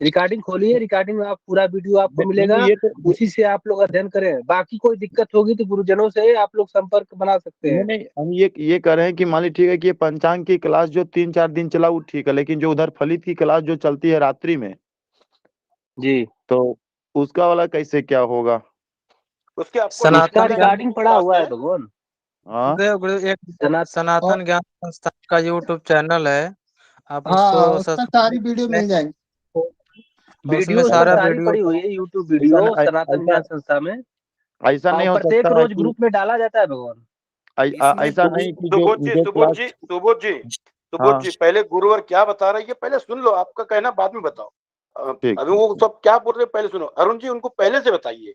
रिकॉर्डिंग खोलिए, रिकॉर्डिंग में आप पूरा वीडियो आपको मिलेगा, ये तो उसी से आप लोग अध्ययन करें। बाकी कोई दिक्कत होगी तो गुरुजनों से आप लोग संपर्क बना सकते हैं। नहीं, हम ये कह रहे हैं कि मान ली ठीक है कि ये पंचांग की क्लास जो 3-4 दिन चला वो ठीक है, लेकिन जो उधर फलित की क्लास जो चलती है रात्रि में जी, तो उसका वाला कैसे क्या होगा? उसके आपको उसका रिकॉर्डिंग पड़ा हुआ है भगवान। हाँ एक सनातन ज्ञान संस्थान का यूट्यूब चैनल है, आप हाँ, उसको उसका सारी वीडियो मिल जाएंगी। वीडियो उसमें सारी पड़ी हुई है, यूट्यूब वीडियो सनातन ज्ञान संस्था में। ऐसा नहीं हो प्रत्येक सकता है रोज ग्रुप में डाला जाता है भगवान। ऐसा नहीं कि सुबोध जी पहले गुरुवर क्या बता रही है पहले सुन लो, आपका कहना बाद में बताओ। अभी वो सब क्या बोल रहे पहले सुनो। अरुण जी उनको पहले से बताइए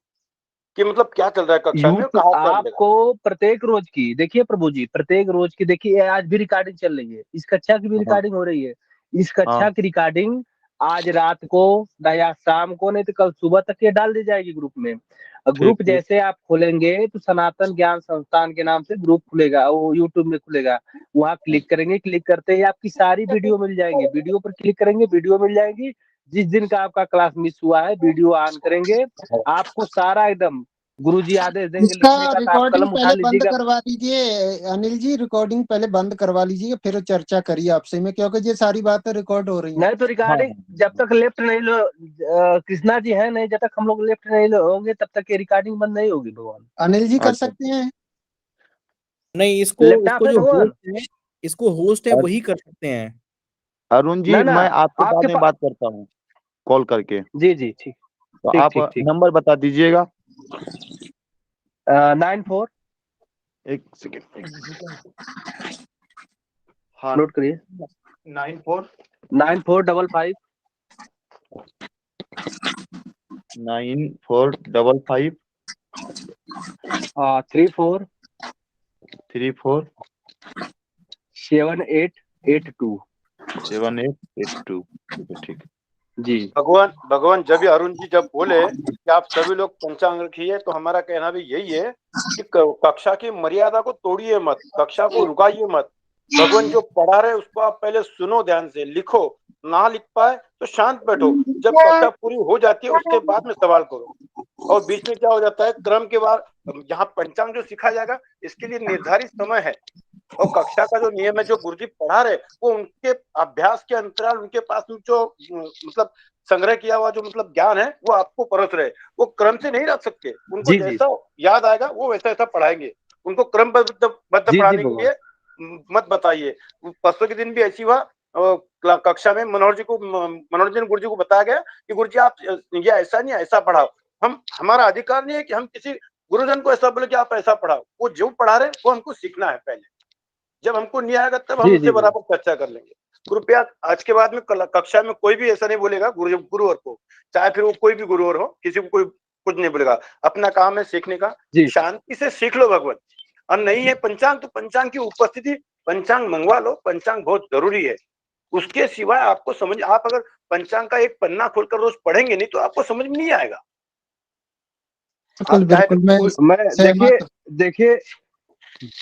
कि मतलब क्या चल रहा है कक्षा में, आपको प्रत्येक रोज की देखिए प्रभु जी, प्रत्येक रोज की देखिए, आज भी रिकॉर्डिंग चल रही है, इस कक्षा की भी रिकॉर्डिंग हो रही है। इस कक्षा की रिकॉर्डिंग आज रात को या शाम को, नहीं तो कल सुबह तक ये डाल दी जाएगी ग्रुप में। ग्रुप जैसे आप खोलेंगे तो सनातन ज्ञान संस्थान के नाम से ग्रुप खुलेगा, वो यूट्यूब में खुलेगा, वहाँ क्लिक करेंगे, क्लिक करते ही आपकी सारी वीडियो मिल जाएंगी। वीडियो पर क्लिक करेंगे, वीडियो मिल जाएगी। जिस दिन का आपका क्लास मिस हुआ है, वीडियो ऑन करेंगे, आपको सारा एकदम गुरुजी आदेश देंगे इसका लिखने का, तो आप रिकॉर्डिंग कलम उठा पहले बंद लीजिएगा। करवा लीजिए अनिल जी, रिकॉर्डिंग पहले बंद करवा लीजिए, फिर चर्चा करिए आपसे में, क्योंकि ये सारी बातें रिकॉर्ड हो रही हैं। नहीं तो रिकॉर्डिंग जब तक लेफ्ट नहीं लो, कृष्णा जी है नहीं, जब तक हम लोग लेफ्ट नहीं होंगे तब तक ये रिकॉर्डिंग बंद नहीं होगी भगवान। अनिल जी कर सकते हैं। नहीं, इसको जो होस्ट है वही कर सकते हैं। अरुण जी मैं आपके बाद में बात करता हूँ कॉल करके। जी जी ठीक, तो आप नंबर बता दीजिएगा। 94 एक सेकेंड नोट करिए, 9455 9455 34 7882 7882। ठीक जी भगवान जब भी अरुण जी जब बोले कि आप सभी लोग पंचांग रखिए, तो हमारा कहना भी यही है कि कक्षा की मर्यादा को तोड़िए मत, कक्षा को रुकाइए मत। भगवान जो पढ़ा रहे उसको आप पहले सुनो, ध्यान से लिखो, ना लिख पाए तो शांत बैठो। जब कक्षा पूरी हो जाती है उसके बाद में सवाल करो। और बीच में क्या हो जाता है, क्रम के बाद यहाँ पंचांग जो सिखाया जाएगा इसके लिए निर्धारित समय है, और कक्षा का जो नियम है, जो गुरुजी पढ़ा रहे वो उनके अभ्यास के अंतराल, उनके पास जो मतलब संग्रह किया हुआ जो मतलब ज्ञान है वो आपको परस रहे। वो क्रम से नहीं रख सकते, उनको जैसा याद आएगा वो वैसा वैसा पढ़ाएंगे। उनको क्रमबद्ध पढ़ाने के लिए मत बताइए। परसों के दिन भी ऐसी हुआ, कक्षा में मनोरंजन गुरुजी को बताया गया कि गुरुजी आप ये ऐसा नहीं ऐसा पढ़ाओ। हमारा अधिकार नहीं है कि हम किसी गुरुजन को ऐसा बोले कि आप ऐसा पढ़ाओ। वो जो पढ़ा रहे वो हमको सीखना है पहले। जब हमको नहीं आएगा तब हम जी उससे जी बराबर चर्चा कर लेंगे। कृपया आज के बाद में कक्षा में कोई भी ऐसा नहीं बोलेगा गुरुवर को, चाहे फिर वो कोई भी गुरुवर हो, किसी को कोई कुछ नहीं बोलेगा। अपना काम है सीखने का, जी शांति से सीख लो भगवान। और नहीं है पंचांग तो पंचांग की उपस्थिति, पंचांग मंगवा लो, पंचांग बहुत जरूरी है। उसके सिवाय आपको समझ, आप अगर पंचांग का एक पन्ना खोलकर रोज पढ़ेंगे नहीं तो आपको समझ में नहीं आएगा। बिल्कुल आप चाहे बिल्कुल, मैं मैं देखिए सहमत देखिए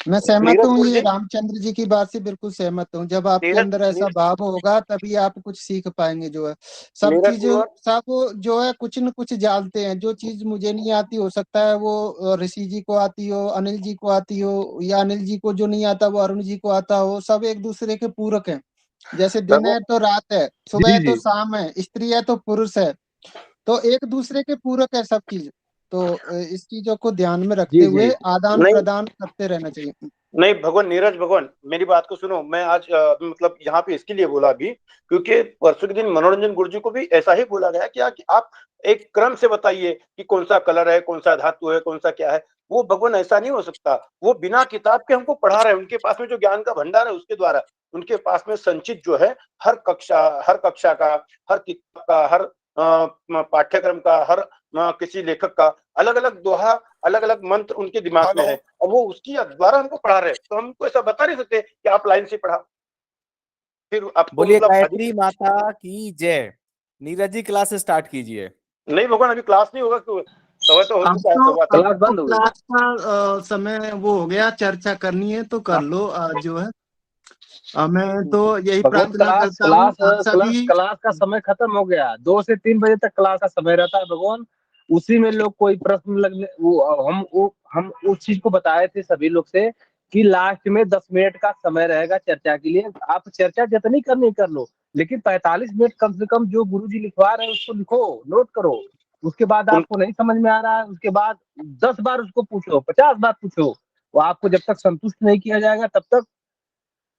मैं सहमत नीरज हूँ, ये गुरुजी, रामचंद्र जी की बात से बिल्कुल सहमत हूँ। जब आपके अंदर ऐसा भाव होगा तभी आप कुछ सीख पाएंगे। जो है सब नीरज चीज, गुरुवर, सब जो है कुछ न कुछ जानते हैं। जो चीज मुझे नहीं आती हो सकता है वो ऋषि जी को आती हो, अनिल जी को आती हो, या अनिल जी को जो नहीं आता वो अरुण जी को आता हो। सब एक दूसरे के पूरक हैं। जैसे दिन है तो रात है, सुबह जी है तो जी शाम है, स्त्री है तो पुरुष है, तो एक दूसरे के पूरक है सब चीज। तो इस चीजों को ध्यान में रखते जी जी हुए आदान नहीं प्रदान करते रहना चाहिए। नहीं भगवान, नीरज भगवान, मेरी बात को सुनो। मैं आज मतलब यहाँ पे इसके लिए बोला अभी, क्योंकि परसों के दिन मनोरंजन गुरुजी को भी ऐसा ही बोला गया कि आप एक क्रम से बताइए कि कौन सा कलर है, कौन सा धातु है, कौन सा क्या है। वो भगवान ऐसा नहीं हो सकता। वो बिना किताब के हमको पढ़ा रहे हैं। उनके पास में जो ज्ञान का भंडार है उसके द्वारा उनके पास में संचित जो है हर कक्षा का, हर किताब का, हर पाठ्यक्रम का, हर किसी लेखक का अलग अलग दोहा, अलग अलग मंत्र उनके दिमाग में है, और वो उसकी द्वारा हमको पढ़ा रहे हैं। तो हमको ऐसा बता नहीं सकते कि आप लाइन से पढ़ा, फिर आपको बोलिए मतलब गायत्री माता की जय। नीरज जी क्लास स्टार्ट कीजिए। नहीं भगवान, अभी क्लास नहीं होगा, समय तो हो अब चुका है, तो सवा अब क्लास तक। तो बंद हो गई। क्लास का समय वो हो गया, चर्चा करनी है तो कर लो। जो है मैं तो यही भगवान प्रार्थना क्लास करता हूँ क्लास आप क्लास सभी। क्लास का समय खत्म हो गया। 2 से 3 बजे तक क्लास का समय रहता है भगवान। उसी में लोग कोई प्रश्न लगने हम उस चीज को बताए थे सभी लोग से कि लास्ट में 10 मिनट का समय रहेगा चर्चा के लिए। आप चर्चा जितनी करनी कर लो, लेकिन 45 मिनट कम से कम जो गुरुजी लिखवा रहे हैं उसको लिखो, नोट करो। उसके बाद आपको नहीं समझ में आ रहा है, उसके बाद 10 बार उसको पूछो, 50 बार पूछो। वो आपको जब तक संतुष्ट नहीं किया जाएगा तब तक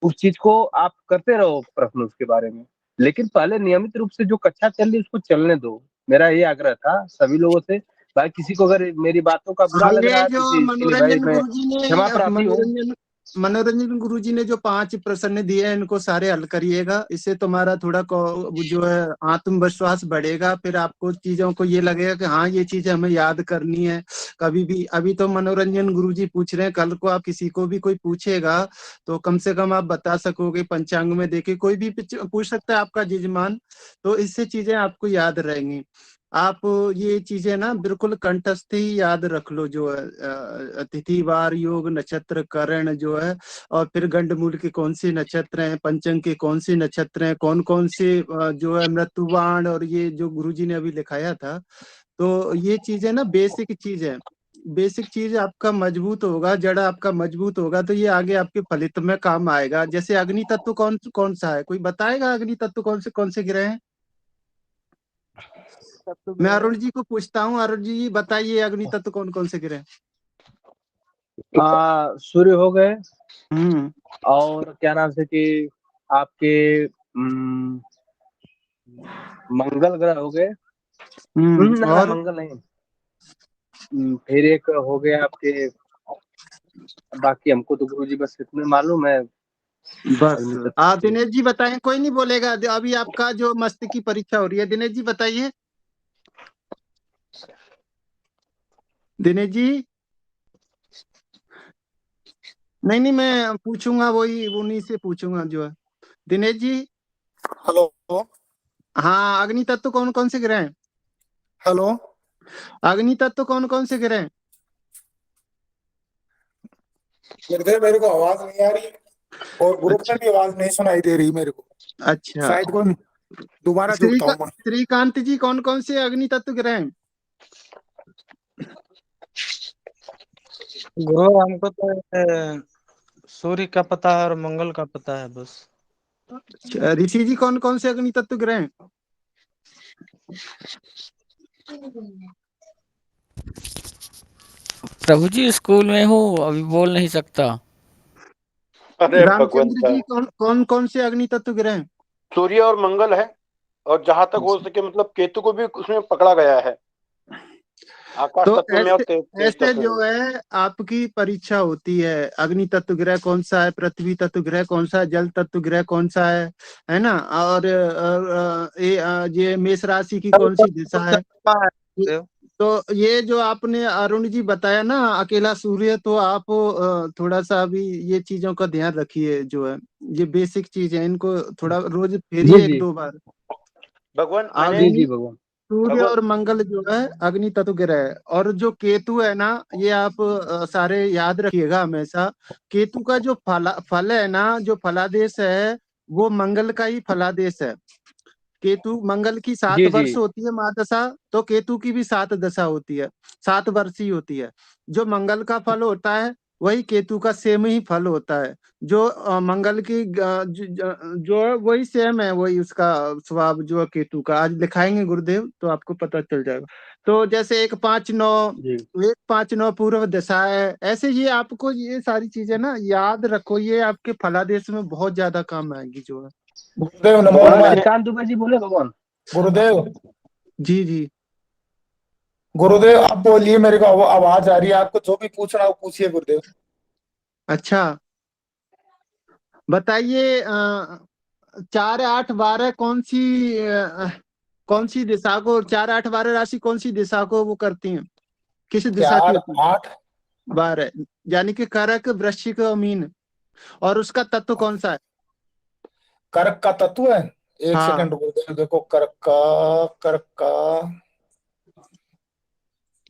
उस चीज को आप करते रहो प्रश्न उसके बारे में। लेकिन पहले नियमित रूप से जो कक्षा चल रही उसको चलने दो। मेरा ये आग्रह था सभी लोगों से। भाई किसी को अगर मेरी बातों का बुरा लग हमने रहा है जो तो इसके लिए भाई मनोरंजन मैं गुरुजी क्षमा ने प्रार्थी हूँ। मनोरंजन गुरुजी ने जो 5 प्रश्न दिए हैं इनको सारे हल करिएगा। इससे तुम्हारा थोड़ा जो है आत्मविश्वास बढ़ेगा। फिर आपको चीजों को ये लगेगा कि हाँ ये चीजें हमें याद करनी है कभी भी। अभी तो मनोरंजन गुरुजी पूछ रहे हैं, कल को आप किसी को भी कोई पूछेगा तो कम से कम आप बता सकोगे। पंचांग में देखे कोई भी पूछ सकता है आपका जजमान, तो इससे चीजें आपको याद रहेंगी। आप ये चीजें ना बिल्कुल कंठस्थ ही याद रख लो। जो है तिथि वार योग नक्षत्र करण जो है, और फिर गंडमूल के कौन से नक्षत्र हैं, पंचंग के कौन से नक्षत्र हैं, कौन कौन से जो है मृत्युबाण, और ये जो गुरुजी ने अभी लिखाया था। तो ये चीजें ना बेसिक चीज है। बेसिक चीज आपका मजबूत होगा, जड़ आपका मजबूत होगा तो ये आगे आपके फलित में काम आएगा। जैसे अग्नि तत्व कौन कौन सा है, कोई बताएगा अग्नि तत्व कौन से ग्रह हैं? मैं अरुण जी को पूछता हूँ, अरुण जी बताइए अग्नि तत्व कौन कौन से ग्रह? सूर्य हो गए, और क्या नाम से कि आपके मंगल ग्रह हो गए। ना और मंगल नहीं, फिर एक हो गए आपके। बाकी हमको तो गुरुजी बस इतने मालूम है। बस आप दिनेश जी बताएं, कोई नहीं बोलेगा। अभी आपका जो मस्त की परीक्षा हो रही है, दिनेश जी बताइए। दिनेश जी नहीं मैं पूछूंगा, वही उन्हीं से पूछूंगा जो है। दिनेश जी हेलो। हाँ, अग्नि तत्व कौन कौन से ग्रह हैं? हेलो, अग्नि तत्व कौन कौन से ग्रह हैं? मेरे को आवाज नहीं आ रही और ग्रुप में भी आवाज नहीं सुनाई दे रही मेरे को। अच्छा, शायद कोई दोबारा जुड़ता हूँ मैं। श्रीकांत जी कौन कौन से अग्नि तत्व ग्रह हैं? गुरु हमको तो सूर्य का पता है और मंगल का पता है बस। ऋषि जी कौन कौन से अग्नि तत्व ग्रह हैं? प्रभु जी स्कूल में हूँ, अभी बोल नहीं सकता। अरे रामचंद्र भगवंता, जी कौन कौन से अग्नि तत्व ग्रह हैं? सूर्य और मंगल है, और जहां तक हो सके मतलब केतु को भी उसमें पकड़ा गया है। आकाश तो तत्व में और ऐसे तेज ऐसे तत्व जो में। है आपकी परीक्षा होती है, अग्नि तत्व ग्रह कौन सा है, पृथ्वी तत्व ग्रह कौन सा है, जल तत्व ग्रह कौन सा है ना। और ये मेष राशि की कौन सी दिशा है। तो ये जो आपने अरुण जी बताया ना अकेला सूर्य, तो आप थोड़ा सा अभी ये चीजों का ध्यान रखिए, जो है ये बेसिक चीज है, इनको थोड़ा रोज जी फेरिए एक जी दो बार। भगवान मैंने जी अग्नि, भगवान। सूर्य भगवान और मंगल जो है अग्नि तत्व ग्रह है। और जो केतु है ना, ये आप सारे याद रखिएगा हमेशा। केतु का जो फल है ना, जो फलादेश है, वो मंगल का ही फलादेश है। केतु मंगल की 7 जी जी वर्ष होती है महादशा, तो केतु की भी 7 दशा होती है, 7 वर्षीय होती है। जो मंगल का फल होता है वही केतु का सेम ही फल होता है। जो मंगल की जो है वही सेम है, वही उसका स्वभाव जो है केतु का। आज दिखाएंगे गुरुदेव तो आपको पता चल जाएगा। तो जैसे 1-5-9 पूर्व दशा है, ऐसे ये आपको ये सारी चीजें ना याद रखो, ये आपके फलादेश में बहुत ज्यादा काम आएगी जो है। गुरुदेव नमो भगवान नमः। मैंने श्रीकांत दुबे जी बोले भगवान। गुरुदेव जी जी गुरुदेव आप बोलिए, मेरे को आवाज आ रही है, आपको जो भी पूछना हो पूछिए गुरुदेव। अच्छा बताइए 4-8-12 कौन सी दिशा को, 4-8-12 राशि कौन सी दिशा को वो करती हैं, किस दिशा की 4 होती है। 8 12 यानी कि करक, वृश्चिक और मीन। और उसका तत्व कौन सा है। कर्क का तत्व है। एक हाँ सेकंड गुरुदेव, देखो कर्क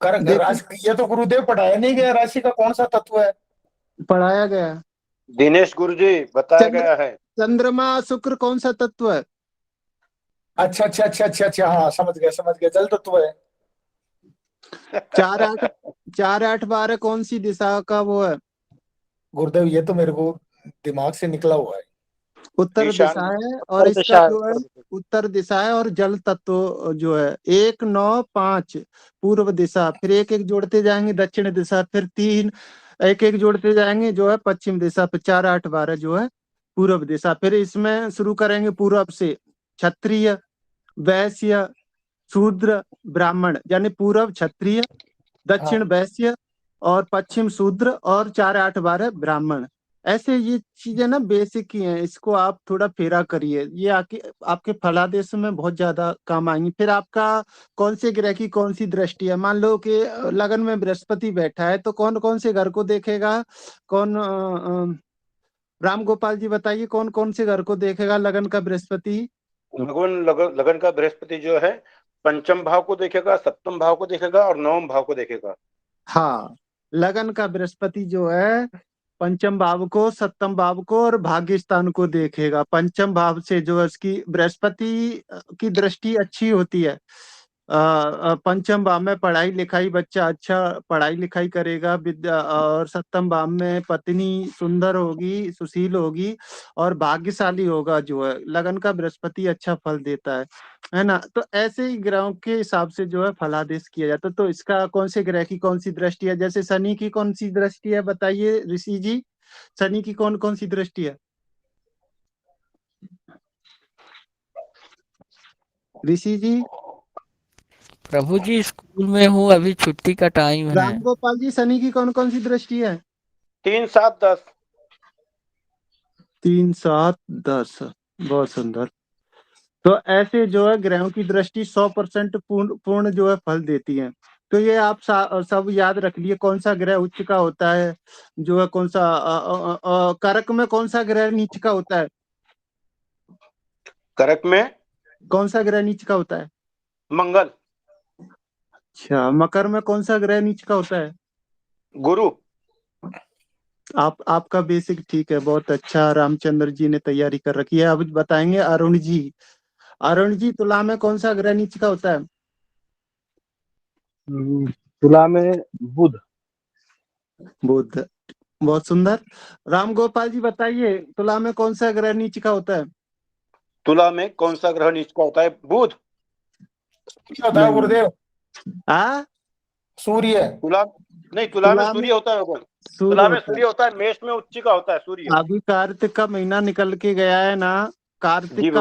देखिए राशि, ये तो गुरुदेव पढ़ाया नहीं गया, राशि का कौन सा तत्व है। पढ़ाया गया। दिनेश गुरुजी बताया गया है। चंद्रमा शुक्र कौन सा तत्व है। अच्छा अच्छा अच्छा अच्छा अच्छा, हाँ समझ गया, जल तत्व है। 4-8-12 कौन सी दिशा का वो है। गुरुदेव ये तो मेरे को दिमाग से निकला हुआ है। उत्तर ईशान दिशा है, और उत्तर इसका दिशा है, जो है उत्तर दिशा। उत्तर दिशा है। और जल तत्व जो है 1-9-5 पूर्व दिशा, फिर एक एक जोड़ते जाएंगे दक्षिण दिशा, फिर 3 एक एक जोड़ते जाएंगे जो है पश्चिम दिशा, फिर 4-8-12 जो है पूर्व दिशा। फिर इसमें शुरू करेंगे पूर्व से, क्षत्रिय, वैश्य, शूद्र, ब्राह्मण, यानी पूर्व क्षत्रिय, दक्षिण वैश्य और पश्चिम शूद्र और 4-8-12 ब्राह्मण। ऐसे ये चीजें ना बेसिक ही हैं, इसको आप थोड़ा फेरा करिए, ये आपके फलादेश में बहुत ज्यादा काम आएंगी। फिर आपका कौन से ग्रह की कौन सी दृष्टि है, मान लो कि लगन में बृहस्पति बैठा है, तो कौन कौन से घर को देखेगा। कौन राम गोपाल जी बताइए, कौन कौन से घर को देखेगा लगन का बृहस्पति। भगवान लगन का बृहस्पति जो है पंचम भाव को देखेगा, सप्तम भाव को देखेगा और नवम भाव को देखेगा। हाँ लगन का बृहस्पति जो है पंचम भाव को, सप्तम भाव को और भाग्य स्थान को देखेगा। पंचम भाव से जो है उसकी बृहस्पति की दृष्टि अच्छी होती है। पंचम भाव में पढ़ाई लिखाई, बच्चा अच्छा पढ़ाई लिखाई करेगा, विद्या। और सप्तम भाव में पत्नी सुंदर होगी, सुशील होगी और भाग्यशाली होगा। जो है लगन का बृहस्पति अच्छा फल देता है ना। तो ऐसे ही ग्रहों के हिसाब से जो है फलादेश किया जाता है। तो इसका कौन से ग्रह की कौन सी दृष्टि है, जैसे शनि की कौन सी दृष्टि है बताइए ऋषि जी, शनि की कौन कौन सी दृष्टि है ऋषि जी। प्रभु जी स्कूल में हूँ, अभी छुट्टी का टाइम है। राम गोपाल जी शनि की कौन कौन सी दृष्टि है। 3, 7, 10। 3, 7, 10 बहुत सुंदर। तो ऐसे जो है ग्रहों की दृष्टि 100% पूर्ण जो है फल देती है। तो ये आप सब याद रख लिए, कौन सा ग्रह उच्च का होता है, जो है कौन सा करक में कौन सा ग्रह नीच का होता है। करक में कौन सा ग्रह नीच का होता है। मंगल। अच्छा मकर में कौन सा ग्रह नीच का होता है। गुरु। आपका बेसिक ठीक है, बहुत अच्छा। रामचंद्र जी ने तैयारी कर रखी है। अब बताएंगे अरुण जी। अरुण जी तुला में कौन सा ग्रह नीच का होता है। तुला में बुध। बुध बहुत सुंदर। राम गोपाल जी बताइए तुला में कौन सा ग्रह नीच का होता है। तुला में कौन सा ग्रह नीच का होता है। बुध होता है गुरुदेव। सूर्य। तुला नहीं, तुला में सूर्य होता है। तुला में सूर्य होता है, मेष में उच्च का होता है सूर्य। अभी कार्तिक का महीना निकल के गया है ना। कार्तिक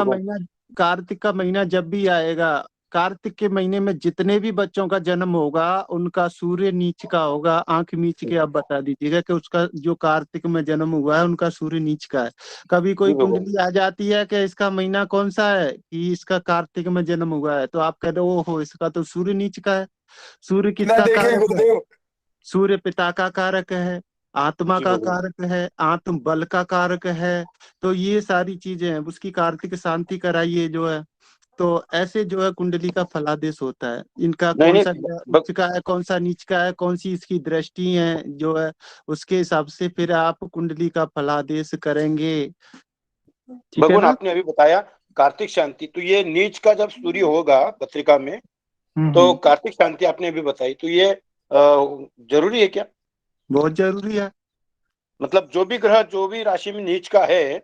का महीना जब भी आएगा कार्तिक के महीने में जितने भी बच्चों का जन्म होगा उनका सूर्य नीच का होगा। आंख मीच के आप बता दीजिएगा कि उसका जो कार्तिक में जन्म हुआ है उनका सूर्य नीच का है। कभी कोई कुंडली आ जाती है कि इसका महीना कौन सा है कि इसका कार्तिक में जन्म हुआ है, तो आप कह दो ओहो इसका तो सूर्य नीच का है। सूर्य किसका कारक है? सूर्य पिता का कारक है, आत्मा का कारक है, आत्म बल का कारक है। तो ये सारी चीजें हैं, उसकी कार्तिक शांति कराइए जो है। तो ऐसे जो है कुंडली का फलादेश होता है। इनका कौन सा उच्च का है, कौन सा नीच का है, कौन सी इसकी दृष्टि है जो है, उसके हिसाब से फिर आप कुंडली का फलादेश करेंगे। भगवान आपने अभी बताया कार्तिक शांति, तो ये नीच का जब सूर्य होगा पत्रिका में तो कार्तिक शांति आपने अभी बताई, तो ये जरूरी है क्या? बहुत जरूरी है। मतलब जो भी ग्रह जो भी राशि में नीच का है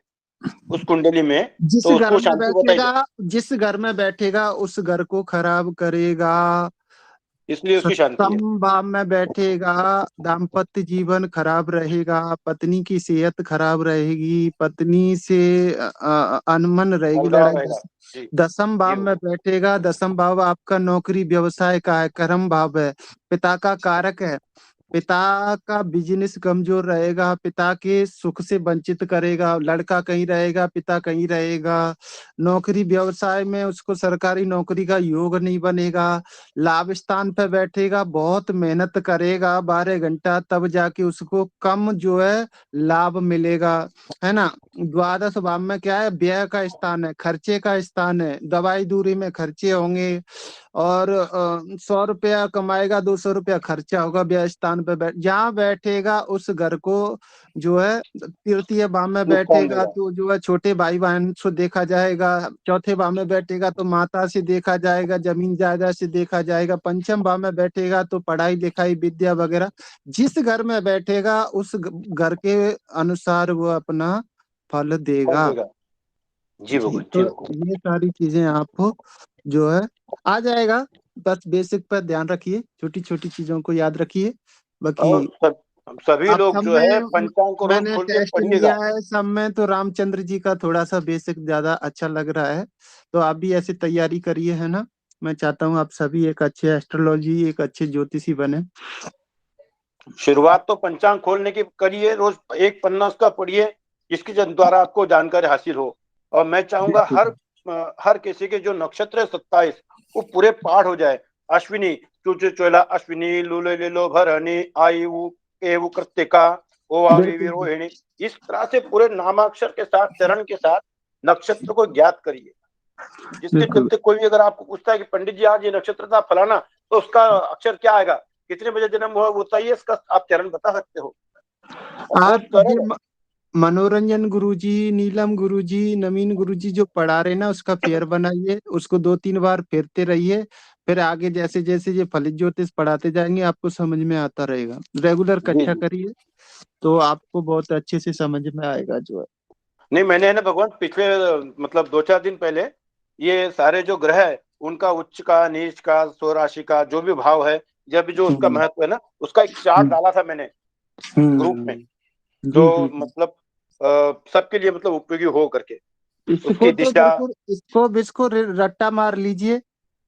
उस कुंडली में जिस तो घर उसको में शांति बताइए, बैठेगा, जिस घर में बैठेगा उस घर को खराब करेगा, इसलिए उसकी शांति है। सप्तम भाव में बैठेगा, दाम्पत्य जीवन खराब रहेगा, पत्नी की सेहत खराब रहेगी, पत्नी से अनमन रहेगी, लड़ाई। दसम भाव में बैठेगा, दसम भाव आपका नौकरी व्यवसाय का है, कर्म भाव है, पिता का कारक है। पिता का बिजनेस कमजोर रहेगा, पिता के सुख से वंचित करेगा, लड़का कहीं रहेगा पिता कहीं रहेगा। नौकरी व्यवसाय में उसको सरकारी नौकरी का योग नहीं बनेगा। लाभ स्थान पे बैठेगा, बहुत मेहनत करेगा 12 घंटा, तब जाके उसको कम जो है लाभ मिलेगा, है ना। द्वादश भाव में क्या है? व्यय का स्थान है, खर्चे का स्थान है, दवाई दूरी में खर्चे होंगे और 100 रुपया कमाएगा 200 रुपया खर्चा होगा व्यय स्थान पे जहाँ बैठेगा उस घर को जो है। तृतीय भाव में बैठेगा तो जो है छोटे भाई बहन से देखा जाएगा, चौथे भाव में बैठेगा तो माता से देखा जाएगा, जमीन जायदाद से देखा जाएगा, पंचम भाव में बैठेगा तो पढ़ाई लिखाई विद्या वगैरह। जिस घर में बैठेगा उस घर के अनुसार वो अपना फल देगा। जी भगवान, तो ये सारी चीजें आपको जो है आ जाएगा, बस बेसिक पर ध्यान रखिए, छोटी छोटी चीजों को याद रखिए। बाकी सभी लोग जो है पंचांग को रोज मैंने खोल के टेस्ट पढ़िएगा। लिया है सब में, तो रामचंद्र जी का थोड़ा सा बेसिक ज्यादा अच्छा लग रहा है, तो आप भी ऐसी तैयारी करिए, है ना। मैं चाहता हूँ आप सभी एक अच्छे एस्ट्रोलॉजी, एक अच्छे ज्योतिषी बने। शुरुआत तो पंचांग खोलने की करिए, रोज एक पन्ना उसका पढ़िए जिसके द्वारा आपको जानकारी हासिल हो। और मैं चाहूंगा हर किसी के जो नक्षत्र है 27 वो पूरे पाठ हो जाए। अश्विनी चूचु चोला अश्विनी लूले लिलो भरणी आयु एवं कृतिका रोहिणी, इस तरह से पूरे नामाक्षर के साथ चरण के साथ नक्षत्र को ज्ञात करिए। जिसके चलते कोई भी अगर आपको पूछता है कि पंडित जी आज ये नक्षत्र था फलाना, तो उसका अक्षर क्या आएगा, कितने बजे जन्म हुआ, वो बताइए, इसका आप चरण बता सकते हो। आप मनोरंजन गुरुजी, नीलम गुरुजी, नवीन गुरुजी जो पढ़ा रहे ना उसका फेयर बनाइए, उसको 2-3 बार फेरते रहिए, फिर आगे जैसे जैसे ये फलित ज्योतिष पढ़ाते जाएंगे आपको समझ में आता रहेगा। रेगुलर कक्षा करिए तो आपको बहुत अच्छे से समझ में आएगा जो है। नहीं, मैंने है ना भगवान पिछले मतलब 2-4 दिन पहले ये सारे जो ग्रह है उनका उच्च का, नीच का, स्वराशि का जो भी भाव है, जब भी जो उसका महत्व है ना, उसका एक चार्ट डाला था मैंने ग्रुप में, जो मतलब सबके लिए मतलब उपयोगी हो करके। उसकी दिशा इसको रट्टा मार लीजिए,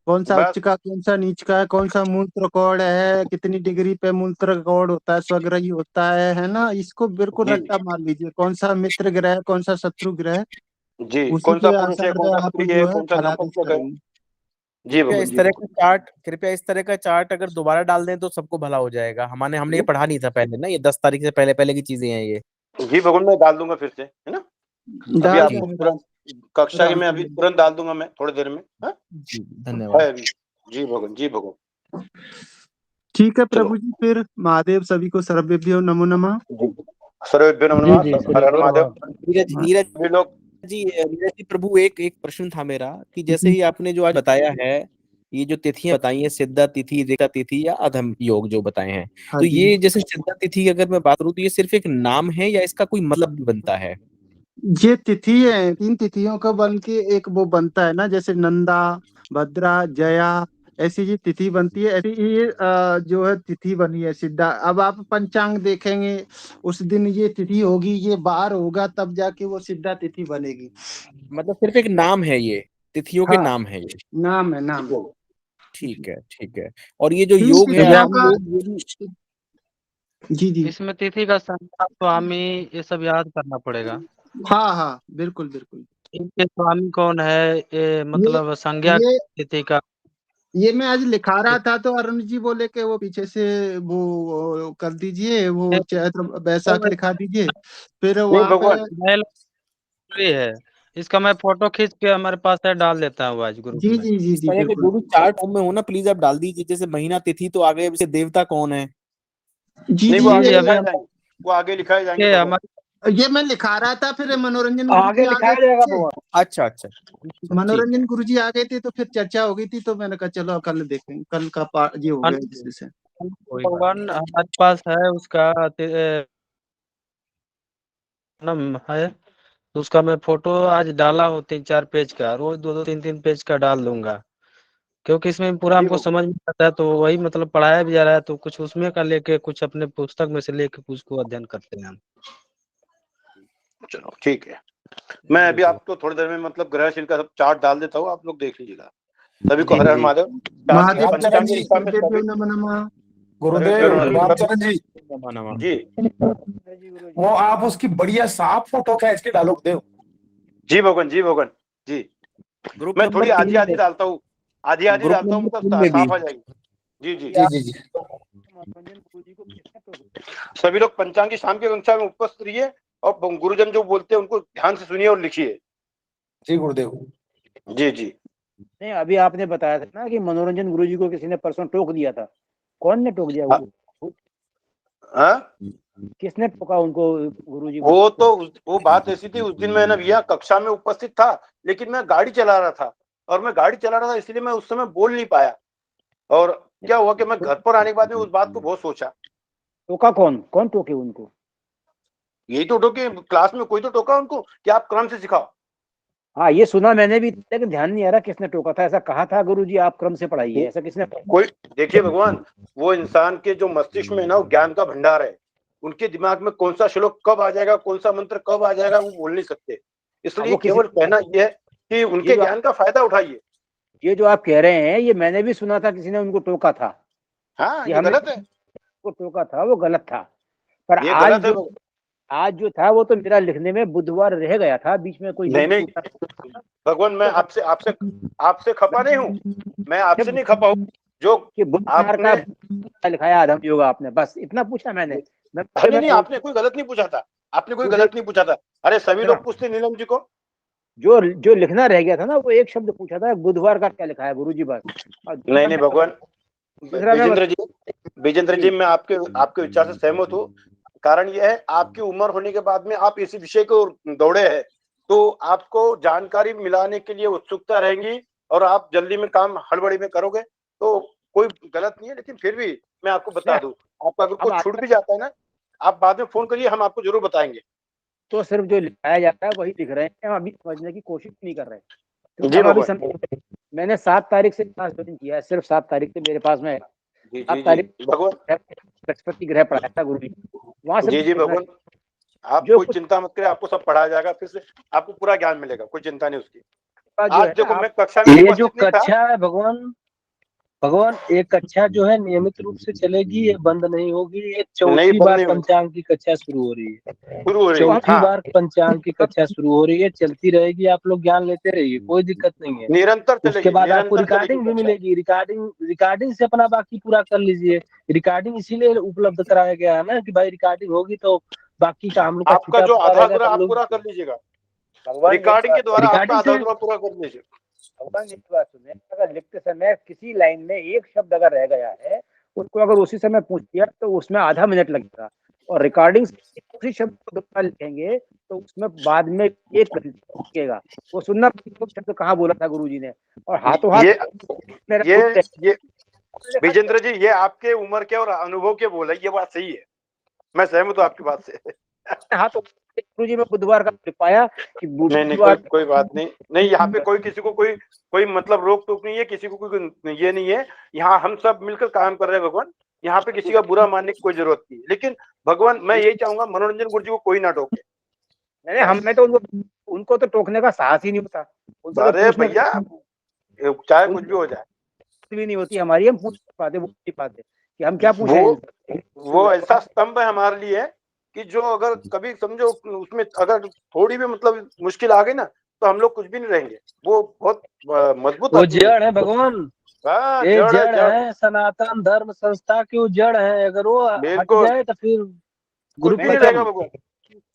कौन सा उच्च का, कौन सा नीच का है, कौन सा मूत्र कोण है, कितनी डिग्री पे मूत्र कोण होता है, स्वग्रही होता है ना। इसको बिल्कुल रट्टा मार लीजिए, कौन सा मित्र ग्रह, कौन सा शत्रु ग्रह, जी, कौन सा पुरुष है, कौन सा स्त्री है, कौन सा नपुंसक है। जी कृपया इस तरह का चार्ट अगर दोबारा डाल दें तो सबको भला हो जाएगा। हमने ये पढ़ा नहीं था पहले ना, ये 10 तारीख से पहले की चीजें हैं ये। जी भगवान, मैं डाल दूंगा फिर से, है ना। अभी आपको तुरंत कक्षा में अभी तुरंत डाल दूंगा मैं थोड़ी देर में। जी धन्यवाद। जी भगवान, जी भगवान। ठीक है प्रभु जी, फिर महादेव सभी को सर्वेभ्यो नमो नमः। सर्वेभ्यो नमो नमः। हर हर महादेव। नीरज जी प्रभु, एक प्रश्न था मेरा कि जैसे ही आपने जो आज बताया है, ये जो तिथियां बताई हैं, सिद्धा तिथि, रेखा तिथि या अधम योग जो बताए हैं, तो ये जैसे सिद्धा तिथि की अगर मैं बात करूं तो ये सिर्फ एक नाम है या इसका कोई मतलब भी बनता है? ये तिथि है, 3 तिथियों का बन के एक वो बनता है ना, जैसे नंदा, भद्रा, जया, ऐसी ये तिथि बनती है। ऐसी ये जो है तिथि बनी है सिद्धा। अब आप पंचांग देखेंगे उस दिन ये तिथि होगी, ये बार होगा, तब जाके वो सिद्धा तिथि बनेगी। मतलब सिर्फ एक नाम है ये? तिथियों के हाँ नाम है ये। नाम है, नाम है। ठीक है, ठीक है। और ये जो तीन योग है तिथियों आप का लोग ये भी जी जी इसमें तिथि का संख्या, स्वामी, ये सब याद करना पड़ेगा। हाँ हाँ बिल्कुल बिल्कुल। इनके स्वामी कौन है, ये मतलब संज्ञा ये तिथि का। ये मैं आज लिखा रहा था तो अरुण जी बोले कि वो पीछे से वो कर दीजिए, वो चैत्र बैसाख लिखा दीजिए, फिर नहीं वहां पे भगवान, ये है, इसका मैं फोटो खींच के हमारे पास है डाल देता हूँ आज ग्रुप जी में। जी जी इस जी तरह के बिल्कुल। जो भी चार्ट फॉर्म में हो ना, प्लीज आप डाल दीजिए। जैसे महीना तिथि तो आ गए, अब इसे देवता कौन है। जी नहीं जी वो आगे ये लिखाए जाएंगे, वो आगे लिखाए जाएंगे ये भगवान। हमारे ये मैं लिखा रहा था, फिर मनोरंजन गुरु आगे जी आ लिखाया गए जाएगा थे। भगवान। अच्छा अच्छा, ठीक मनोरंजन है। गुरु जी आ गए थे तो फिर चर्चा हो गई थी, तो मैंने कहा चलो कल देखेंगे, कल का ये हो गया जिससे से भगवान हमारे पास है, उसका नम है, तो उसका मैं फोटो आज डाला हूँ 3-4 पेज का, रोज 2-2 3-3 पेज का डाल दूंगा, क्योंकि इसमें पूरा हमको समझ में आता है, तो वही मतलब पढ़ाया भी जा रहा है, तो कुछ उसमें का लेके कुछ अपने पुस्तक में से लेके उसको अध्ययन करते हैं हम। चलो ठीक है, मैं अभी आपको थोड़ी देर में मतलब ग्रहशील का सब चार्ट डाल देता हूँ, आप लोग देख लीजिएगा। सभी को हर हर महादेव। महादेव पंचांग के हिसाब में गुरुदेव सभी नमः नमः। गुरुदेव रामचरण जी, जी वो आप उसकी बढ़िया साफ फोटो खींच के डालो देव। जी भगवान, जी भगवान जी। ग्रुप मैं नंबर थोड़ी 3 आधी आधी डालता हूँ, आधी आधी ग्रुप डालता हूँ, नंबर मतलब 3 में भी। साफ आ जाएगी। जी जी जी जी जी। सभी लोग पंचांग की शाम की कक्षा में उपस्थित रहिए और गुरुजन जो बोलते हैं उनको ध्यान से सुनिए और लिखिए। जी गुरुदेव। जी जी। नहीं, अभी आपने बताया था ना कि मनोरंजन गुरुजी को किसी ने परसों टोक दिया था, कौन ने टोक दिया उनको? किसने टोका उनको गुरुजी को? वो तो वो बात ऐसी थी, उस दिन मैं ना भैया कक्षा में उपस्थित था, लेकिन मैं गाड़ी चला रहा था, और मैं गाड़ी चला रहा था इसलिए मैं उस समय बोल नहीं पाया, और क्या हुआ कि मैं घर पर आने के बाद में उस बात को बहुत सोचा। टोका कौन कौन टोके उनको? यही तो टोके, क्लास में कोई तो टोका उनको कि आप क्रम से सिखाओ। हाँ ये सुना मैंने भी, लेकिन ध्यान नहीं आ रहा किसने टोका था। ऐसा कहा था गुरुजी आप क्रम से पढ़ाइए, ऐसा किसने? कोई देखिए भगवान, वो इंसान के जो मस्तिष्क में ना वो ज्ञान का भंडार है, उनके दिमाग में कौन सा श्लोक कब आ जाएगा, कौन सा मंत्र कब आ जाएगा, वो बोल नहीं सकते। इसलिए केवल कहना यह है कि उनके ज्ञान का फायदा उठाइए। ये जो आप कह रहे हैं, ये मैंने भी सुना था, किसी ने उनको टोका था। हाँ ये गलत है, वो टोका था, वो गलत था। पर ये आज गलत है। आज जो था वो तो मेरा लिखने में बुधवार रह गया था, बीच में कोई नहीं भगवान, मैं आपसे आपसे आपसे खपा नहीं हूँ, मैं आपसे नहीं खपा हूँ। जो आपने लिखाया आधम योग, आपने बस इतना पूछा मैंने। नहीं, आपने कोई गलत नहीं पूछा था, आपने कोई गलत नहीं पूछा था। अरे सभी लोग पूछते नीलम जी को। जो लिखना रह गया था ना, वो एक शब्द पूछा था, बुधवार का क्या लिखा है गुरुजी, बस। नहीं भगवान, विजेंद्र जी मैं आपके विचार से सहमत हूँ। कारण यह है, आपकी उम्र होने के बाद में आप इसी विषय को दौड़े हैं, तो आपको जानकारी मिलाने के लिए उत्सुकता रहेगी, और आप जल्दी में काम हड़बड़ी में करोगे, तो कोई गलत नहीं है। लेकिन फिर भी मैं आपको बता दूं, आपका अगर कुछ छूट भी जाता है ना, आप बाद में फोन करिए, हम आपको जरूर बताएंगे। तो सिर्फ जो लिखाया जाता है वही लिख रहे हैं, हम अभी समझने की कोशिश नहीं कर रहे। जी भगवान। मैंने 7 तारीख से क्लास ज्वाइन किया है, सिर्फ 7 तारीख से मेरे पास में है। 7 तारीख भगवान बृहस्पति ग्रह पढ़ाया था गुरु जी, वहां से। जी भगवान, आप कोई चिंता मत करें, आपको सब पढ़ाया जाएगा, फिर से आपको पूरा ज्ञान मिलेगा, कोई चिंता नहीं उसकी। आज देखो मैं कक्षा में ये जो कक्षा है भगवान एक कक्षा जो है नियमित रूप से चलेगी, ये बंद नहीं होगी। ये चौथी बार पंचांग की कक्षा शुरू हो रही है, चौथी बार पंचांग की कक्षा शुरू हो रही है, चलती रहेगी। आप लोग ज्ञान लेते रहिए, कोई दिक्कत नहीं है, निरंतर चलेगी। उसके बाद आपको रिकॉर्डिंग भी मिलेगी, रिकॉर्डिंग से अपना बाकी पूरा कर लीजिए। रिकॉर्डिंग इसीलिए उपलब्ध कराया गया है ना कि भाई रिकॉर्डिंग होगी तो बाकी का हम लोग आपका जो आधा अधूरा आप पूरा कर लीजिएगा, रिकॉर्डिंग के द्वारा आपका आधा अधूरा पूरा कर लीजिए। भगवान एक बात सुने, अगर लिखते समय किसी लाइन में एक शब्द अगर रह गया है, उसको अगर उसी समय पूछ दिया तो उसमें आधा मिनट लगेगा, और रिकॉर्डिंग उसी शब्द को दोबारा लिखेंगे तो उसमें बाद में एक लगेगा। वो सुनना शब्द कहाँ बोला था गुरुजी ने, और हाथों हाथ ये विजेंद्र जी, ये आपके उम्र के और अनुभव के बोल है, ये बात सही है, मैं सहमत हूँ आपकी बात से। हाथों गुरुजी में बुधवार का पाया कि नहीं कोई बात नहीं, यहाँ पे कोई किसी को कोई मतलब रोक टोक नहीं है, किसी को कोई ये नहीं है। यहाँ हम सब मिलकर काम कर रहे हैं भगवान, यहाँ पे किसी का बुरा मानने की कोई जरूरत नहीं है। लेकिन भगवान मैं यही चाहूंगा, मनोरंजन गुरु जी को कोई ना टोके, नहीं, हमें तो उनको तो टोकने का साहस ही नहीं होता। उनको तो अरे पूछने भैया चाहे कुछ भी हो जाए, भी नहीं होती हमारी, हम पूछ नहीं पाते, वो नहीं पाते कि हम क्या पूछें इनसे। वो ऐसा स्तंभ है हमारे लिए कि जो अगर कभी समझो उसमें अगर थोड़ी भी मतलब मुश्किल आ गई ना, तो हम लोग कुछ भी नहीं रहेंगे। वो बहुत मजबूत वो आदमी जड़ है भगवान, हाँ, ये जड़ है, जड़ जड़। है, सनातन धर्म संस्था की वो जड़ है, अगर वो हट बिल्कुल जाए तो फिर कुछ गुरु भी नहीं रहेगा खत्म। भगवान।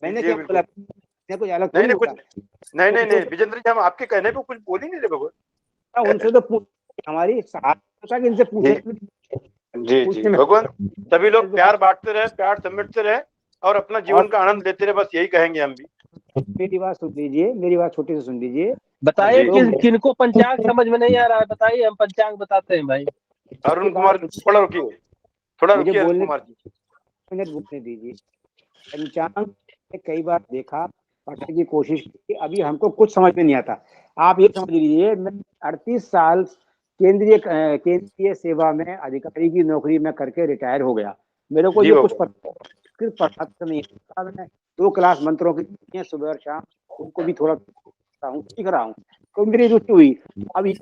मैंने जी क्या बोला, बिल्कुल। मैंने कुछ अलग नहीं थोड़ी नहीं कुछ बोला। नहीं नहीं विजेंद्र जी, हम आपके कहने पे कुछ बोल ही नहीं रहे भगवान। उनसे तो पूछ, हमारी साहस होता कि इनसे पूछे। जी जी भगवान, सभी लोग प्यार बांटते रहे, प्यार समेटते रहे और अपना जीवन का आनंद लेते रहे, बस यही कहेंगे हम भी। मेरी बात सुन लीजिए, मेरी बात छोटी से सुन लीजिए। बताइए किनको पंचांग समझ में नहीं आ रहा है, बताइए, हम पंचांग बताते हैं भाई। अरुण कुमार थोड़ा रुकिए, थोड़ा मुझे रुकिए अरुण बोलने, कुमार जी। मिनट बोलने दीजिए। पंचांग कई बार देखा, पढ़ने की कोशिश की, अभी हमको कुछ समझ में नहीं आता। आप ये समझ लीजिए, मैं 38 साल केंद्रीय सेवा में अधिकारी की नौकरी में करके रिटायर हो गया। मेरे को ये कुछ पता नहीं है। मैं 2 क्लास मंत्रों की सुबह और शाम, उनको भी थोड़ा सीख रहा हूँ, तो मेरी रुचि हुई। अब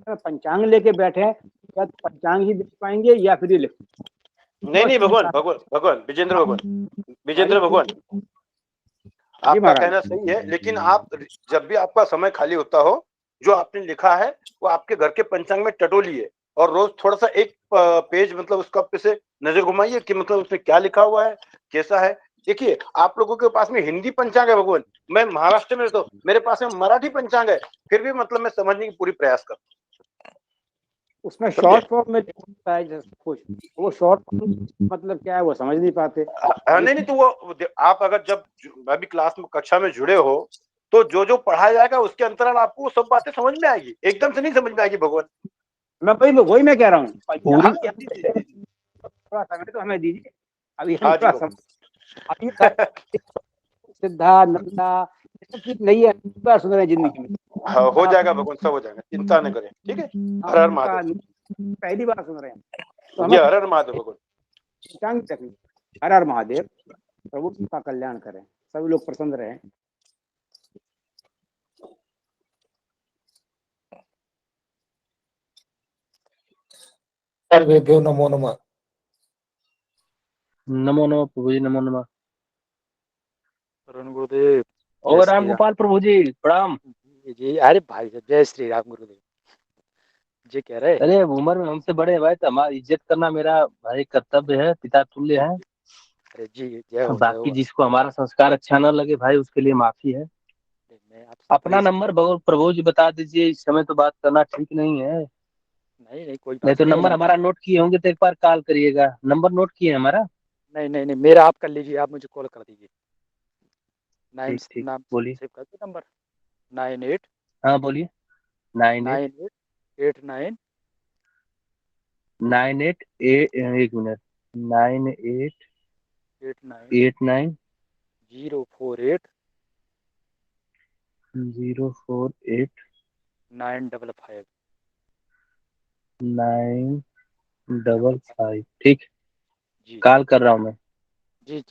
पंचांग लेके बैठे, या पंचांग ही देख पाएंगे या फिर ये लिख। नहीं भगवान, भगवान विजेंद्र भगवान, आपका कहना सही है, लेकिन आप जब भी आपका समय खाली होता हो, जो आपने लिखा है वो आपके घर के पंचांग में टटोलिए और रोज थोड़ा सा एक पेज मतलब उसका पे से नजर घुमाइए कि मतलब उसमें क्या लिखा हुआ है, कैसा है। देखिए आप लोगों के पास में हिंदी पंचांग है भगवान, मैं महाराष्ट्र में तो मेरे पास में मराठी पंचांग है, फिर भी मतलब मैं समझने की पूरी प्रयास करता हूँ। उसमें शॉर्ट फॉर्म में कुछ, वो शॉर्ट मतलब क्या है वो समझ नहीं पाते। नहीं तो वो आप अगर जब अभी क्लास में कक्षा में जुड़े हो, तो जो जो पढ़ाया जाएगा उसके अंतराल आपको सब बातें समझ में आएगी, एकदम से नहीं समझ में आएगी भगवान। मैं वही मैं कह रहा हूँ, थोड़ा समय तो हमें दीजिए। अभी हम थोड़ा अभी सिद्धा नंदा सब चीज नहीं है, बार सुन रहे हैं जिंदगी में। हाँ, हो जाएगा भगवान, सब हो जाएगा, चिंता न करें, ठीक है। हर हर महादेव, पहली बार सुन रहे हैं तो जी, हर हर महादेव भगवान। हर हर महादेव। प्रभु का कल्याण करें, सभी लोग प्रसन्न रहें। सर्वेभ्यो नमो नमः। नमो नमः प्रभु जी, नमो नमः। अरुण गुरुदेव और राम गोपाल प्रभु जी प्रणाम जी। अरे भाई जय श्री राम गुरुदेव जी। कह रहे अरे उम्र में हमसे बड़े भाई, तो हमारी इज्जत करना मेरा भाई कर्तव्य है, पिता तुल्य है। अरे जी जय हो, बाकी जिसको हमारा संस्कार अच्छा न लगे भाई, उसके लिए माफी है। अपना नंबर प्रभु जी बता दीजिए, इस समय तो बात करना ठीक नहीं है। नहीं कोई नहीं बात तो नहीं नंबर हमारा नोट किए होंगे तो एक बार कॉल करिएगा। नंबर नोट किए हमारा? नहीं मेरा आप कर लीजिए, आप मुझे कॉल कर दीजिए। ठीक बोलिए। सेव कर दो नंबर 98। हाँ बोलिए। 98 89 98 एक मिनट 98 89 048 048 955 955। ठीक, कॉल कर रहा हूँ मैं। जी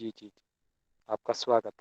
आपका स्वागत है।